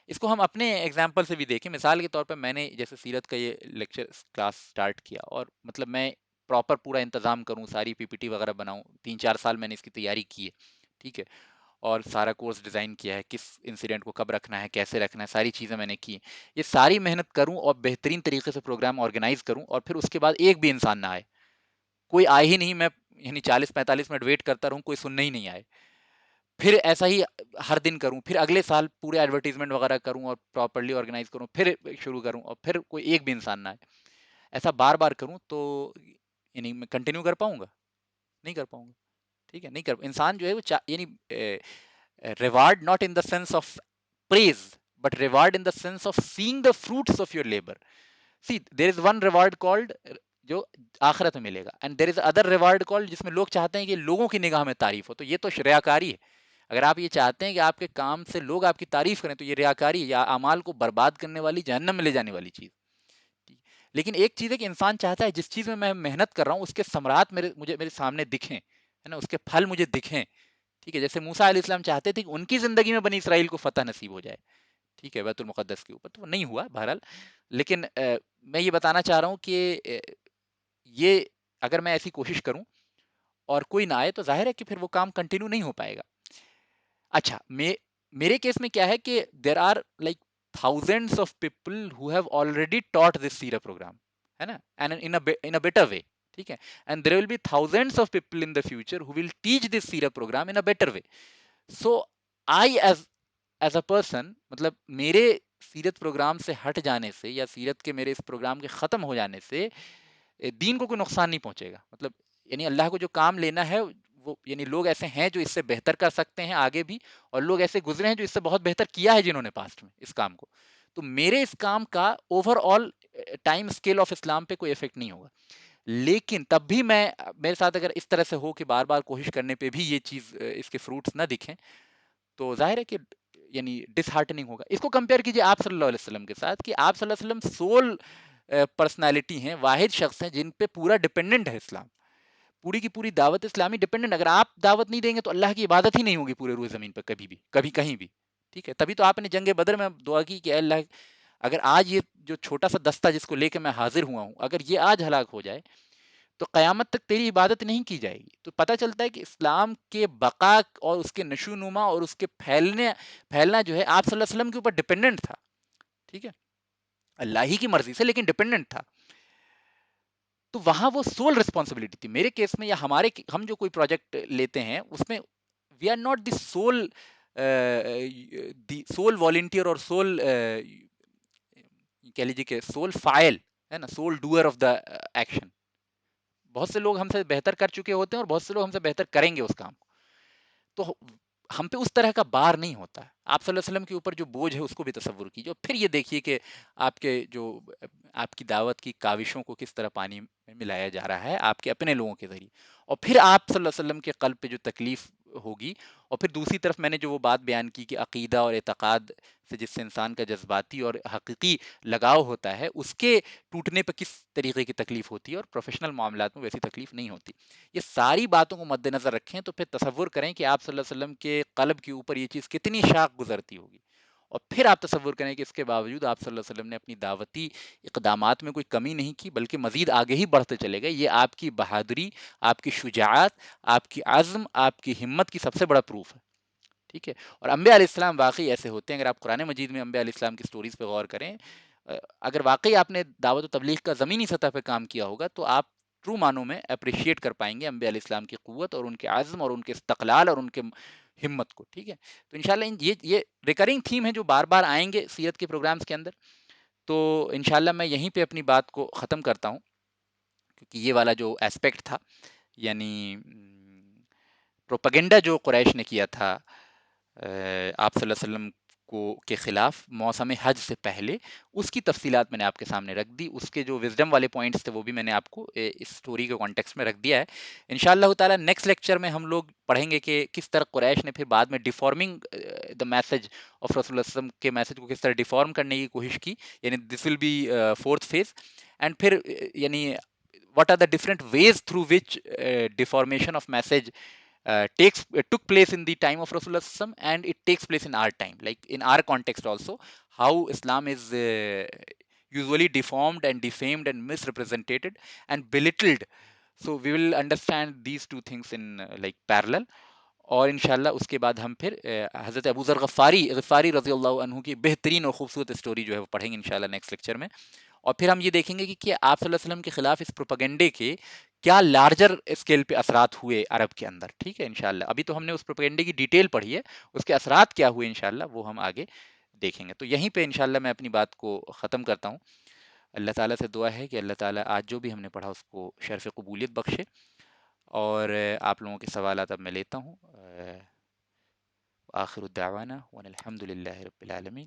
اس کو ہم اپنے ایگزامپل سے بھی دیکھیں. مثال کے طور پر میں نے جیسے سیرت کا یہ لیکچر کلاس سٹارٹ کیا، اور مطلب میں پراپر پورا انتظام کروں، ساری پی پی ٹی وغیرہ بناؤں، 3-4 سال میں نے اس کی تیاری کی ہے. ٹھیک ہے، اور سارا کورس ڈیزائن کیا ہے، کس انسیڈنٹ کو کب رکھنا ہے، کیسے رکھنا ہے، ساری چیزیں میں نے کی ہیں. یہ ساری محنت کروں اور بہترین طریقے سے پروگرام آرگنائز کروں، اور پھر اس کے بعد ایک بھی انسان نہ آئے، کوئی آئے ہی نہیں. میں یعنی 40-45 منٹ ویٹ کرتا رہوں، کوئی سننے ہی نہیں آئے. پھر ایسا ہی ہر دن کروں، پھر اگلے سال پورے ایڈورٹیزمنٹ وغیرہ کروں اور پراپرلی آرگنائز کروں، پھر شروع کروں، اور پھر کوئی ایک بھی انسان نہ آئے. ایسا بار بار کروں تو یعنی میں کنٹینیو کر پاؤں گا؟ نہیں کر پاؤں گا. ٹھیک ہے، نہیں کر انسان جو ہے وہ یعنی reward not in the sense of prize, but reward in the sense of seeing the fruits of your labour. See there is one reward called جو آخرت میں ملے گا، and there is other reward called جس میں لوگ چاہتے ہیں کہ لوگوں کی نگاہ میں تعریف ہو. تو یہ تو ریاکاری ہے. اگر آپ یہ چاہتے ہیں کہ آپ کے کام سے لوگ آپ کی تعریف کریں تو یہ ریاکاری یا اعمال کو برباد کرنے والی، جہنم میں لے جانے والی چیز. لیکن ایک چیز ہے کہ انسان چاہتا ہے جس چیز میں محنت کر رہا ہوں اس کے ثمرات میرے سامنے دکھیں، ہے نا، اس کے پھل مجھے دکھیں. ٹھیک ہے، جیسے موسیٰ علیہ السلام چاہتے تھے کہ ان کی زندگی میں بنی اسرائیل کو فتح نصیب ہو جائے. ٹھیک ہے، بیت المقدس کے اوپر تو وہ نہیں ہوا بہرحال. لیکن میں یہ بتانا چاہ رہا ہوں کہ یہ اگر میں ایسی کوشش کروں اور کوئی نہ آئے تو ظاہر ہے کہ پھر وہ کام کنٹینیو نہیں ہو پائے گا. اچھا میرے کیس میں کیا ہے کہ there are like thousands of people who have already taught this سیرت پروگرام ہے نا and in a better way ٹھیک ہے and there will be thousands of people in the future who will teach this سیرت program in a better way. So I as a person مطلب میرے سیرت programme سے ہٹ جانے سے یا سیرت کے میرے اس پروگرام کے ختم ہو جانے سے دین کو کوئی نقصان نہیں پہنچے گا. مطلب یعنی اللہ کو جو کام لینا ہے وہ یعنی لوگ ایسے ہیں جو اس سے بہتر کر سکتے ہیں آگے بھی اور لوگ ایسے گزرے ہیں جو اس سے بہت بہتر کیا ہے جنہوں نے پاسٹ میں اس کام کو. تو میرے اس کام کا overall time scale of اسلام پہ کوئی افیکٹ نہیں ہوگا. لیکن تب بھی میرے ساتھ اگر اس طرح سے ہو کہ بار بار کوشش کرنے پہ بھی یہ چیز اس کے فروٹس نہ دکھیں تو ظاہر ہے کہ یعنی ڈس ہارٹننگ ہوگا. اس کو کمپیئر کیجیے آپ صلی اللہ علیہ وسلم کے ساتھ کہ آپ صلی اللہ علیہ وسلم سول پرسنالٹی ہیں, واحد شخص ہیں جن پہ پورا ڈپینڈنٹ ہے اسلام, پوری کی پوری دعوت اسلامی ڈپینڈنٹ. اگر آپ دعوت نہیں دیں گے تو اللہ کی عبادت ہی نہیں ہوگی پورے روئے زمین پہ کبھی بھی, کبھی کہیں بھی. ٹھیک ہے, تبھی تو آپ نے جنگ بدر میں دعا کی کہ اے اللہ اگر آج یہ جو چھوٹا سا دستہ جس کو لے کے میں حاضر ہوا ہوں اگر یہ آج ہلاک ہو جائے تو قیامت تک تیری عبادت نہیں کی جائے گی. تو پتہ چلتا ہے کہ اسلام کے بقا اور اس کے نشو نما اور اس کے پھیلنا جو ہے آپ صلی اللہ علیہ وسلم کے اوپر ڈپینڈنٹ تھا. ٹھیک ہے, اللہ ہی کی مرضی سے لیکن ڈپینڈنٹ تھا. تو وہاں وہ سول ریسپانسبلٹی تھی. میرے کیس میں یا ہم جو کوئی پروجیکٹ لیتے ہیں اس میں we are not the sole volunteer اور سول کہہ لیجیے کہ سول فائل ہے نا, sole doer of the action. بہت سے لوگ ہم سے بہتر کر چکے ہوتے ہیں اور بہت سے لوگ ہم سے بہتر کریں گے اس کام کو. تو ہم پہ اس طرح کا بار نہیں ہوتا ہے. آپ صلی اللہ علیہ وسلم کے اوپر جو بوجھ ہے اس کو بھی تصور کیجیے اور پھر یہ دیکھیے کہ آپ کے جو آپ کی دعوت کی کاوشوں کو کس طرح پانی میں ملایا جا رہا ہے آپ کے اپنے لوگوں کے ذریعے. اور پھر آپ صلی اللہ علیہ وسلم کے قلب پہ جو تکلیف ہوگی, اور پھر دوسری طرف میں نے جو وہ بات بیان کی کہ عقیدہ اور اعتقاد سے جس سے انسان کا جذباتی اور حقیقی لگاؤ ہوتا ہے اس کے ٹوٹنے پہ کس طریقے کی تکلیف ہوتی ہے, اور پروفیشنل معاملات میں ویسی تکلیف نہیں ہوتی. یہ ساری باتوں کو مد نظر رکھیں تو پھر تصور کریں کہ آپ صلی اللہ علیہ وسلم کے قلب کے اوپر یہ چیز کتنی شاق گزرتی ہوگی. اور پھر آپ تصور کریں کہ اس کے باوجود آپ صلی اللہ علیہ وسلم نے اپنی دعوتی اقدامات میں کوئی کمی نہیں کی بلکہ مزید آگے ہی بڑھتے چلے گئے. یہ آپ کی بہادری, آپ کی شجاعت, آپ کی عزم, آپ کی ہمت کی سب سے بڑا پروف ہے. ٹھیک ہے, اور انبیاء علیہ السلام واقعی ایسے ہوتے ہیں. اگر آپ قرآن مجید میں انبیاء علیہ السلام کی سٹوریز پہ غور کریں, اگر واقعی آپ نے دعوت و تبلیغ کا زمینی سطح پہ کام کیا ہوگا تو آپ ٹرو معنوں میں اپریشیٹ کر پائیں گے انبیاء علیہ السلام کی قوت اور ان کے عزم اور ان کے استقلال اور ان کے ہمت کو. ٹھیک ہے, تو انشاءاللہ یہ ریکرنگ تھیم ہے جو بار بار آئیں گے سیرت کے پروگرامز کے اندر. تو انشاءاللہ میں یہیں پہ اپنی بات کو ختم کرتا ہوں کیونکہ یہ والا جو ایسپیکٹ تھا یعنی پروپیگنڈا جو قریش نے کیا تھا آپ صلی اللہ علیہ وسلم کو کے خلاف موسم حج سے پہلے, اس کی تفصیلات میں نے آپ کے سامنے رکھ دی. اس کے جو وزڈم والے پوائنٹس تھے وہ بھی میں نے آپ کو اس سٹوری کے کانٹیکسٹ میں رکھ دیا ہے. انشاءاللہ تعالی نیکسٹ لیکچر میں ہم لوگ پڑھیں گے کہ کس طرح قریش نے پھر بعد میں ڈیفارمنگ دا میسج آف رسول اللہ صلی اللہ علیہ وسلم کے میسج کو کس طرح ڈیفارم کرنے کی کوشش کی. یعنی this will be fourth phase. And پھر یعنی what are the different ways through which deformation of message took place in the time of Rasulullah SAW, and it takes place in our time, like in our context also, how Islam is usually deformed and defamed and misrepresented and belittled. So we will understand these two things in like parallel. اور انشاءاللہ اس کے بعد ہم پھر حضرت ابو ذر غفاری رضی اللہ عنہ کی بہترین اور خوبصورت اسٹوری جو ہے وہ پڑھیں گے انشاءاللہ نیکسٹ لیکچر میں. اور پھر ہم یہ دیکھیں گے کہ آپ صلی اللہ علیہ وسلم کے خلاف اس پروپیگنڈے کے کیا لارجر اسکیل پہ اثرات ہوئے عرب کے اندر. ٹھیک ہے, انشاءاللہ ابھی تو ہم نے اس پروپیگنڈے کی ڈیٹیل پڑھی ہے, اس کے اثرات کیا ہوئے انشاءاللہ وہ ہم آگے دیکھیں گے. تو یہیں پہ انشاءاللہ میں اپنی بات کو ختم کرتا ہوں. اللہ تعالیٰ سے دعا ہے کہ اللہ تعالیٰ آج جو بھی ہم نے پڑھا اس کو شرف قبولیت بخشے. اور آپ لوگوں کے سوالات اب میں لیتا ہوں. آخر الدعوانا وان الحمد للہ رب العالمین.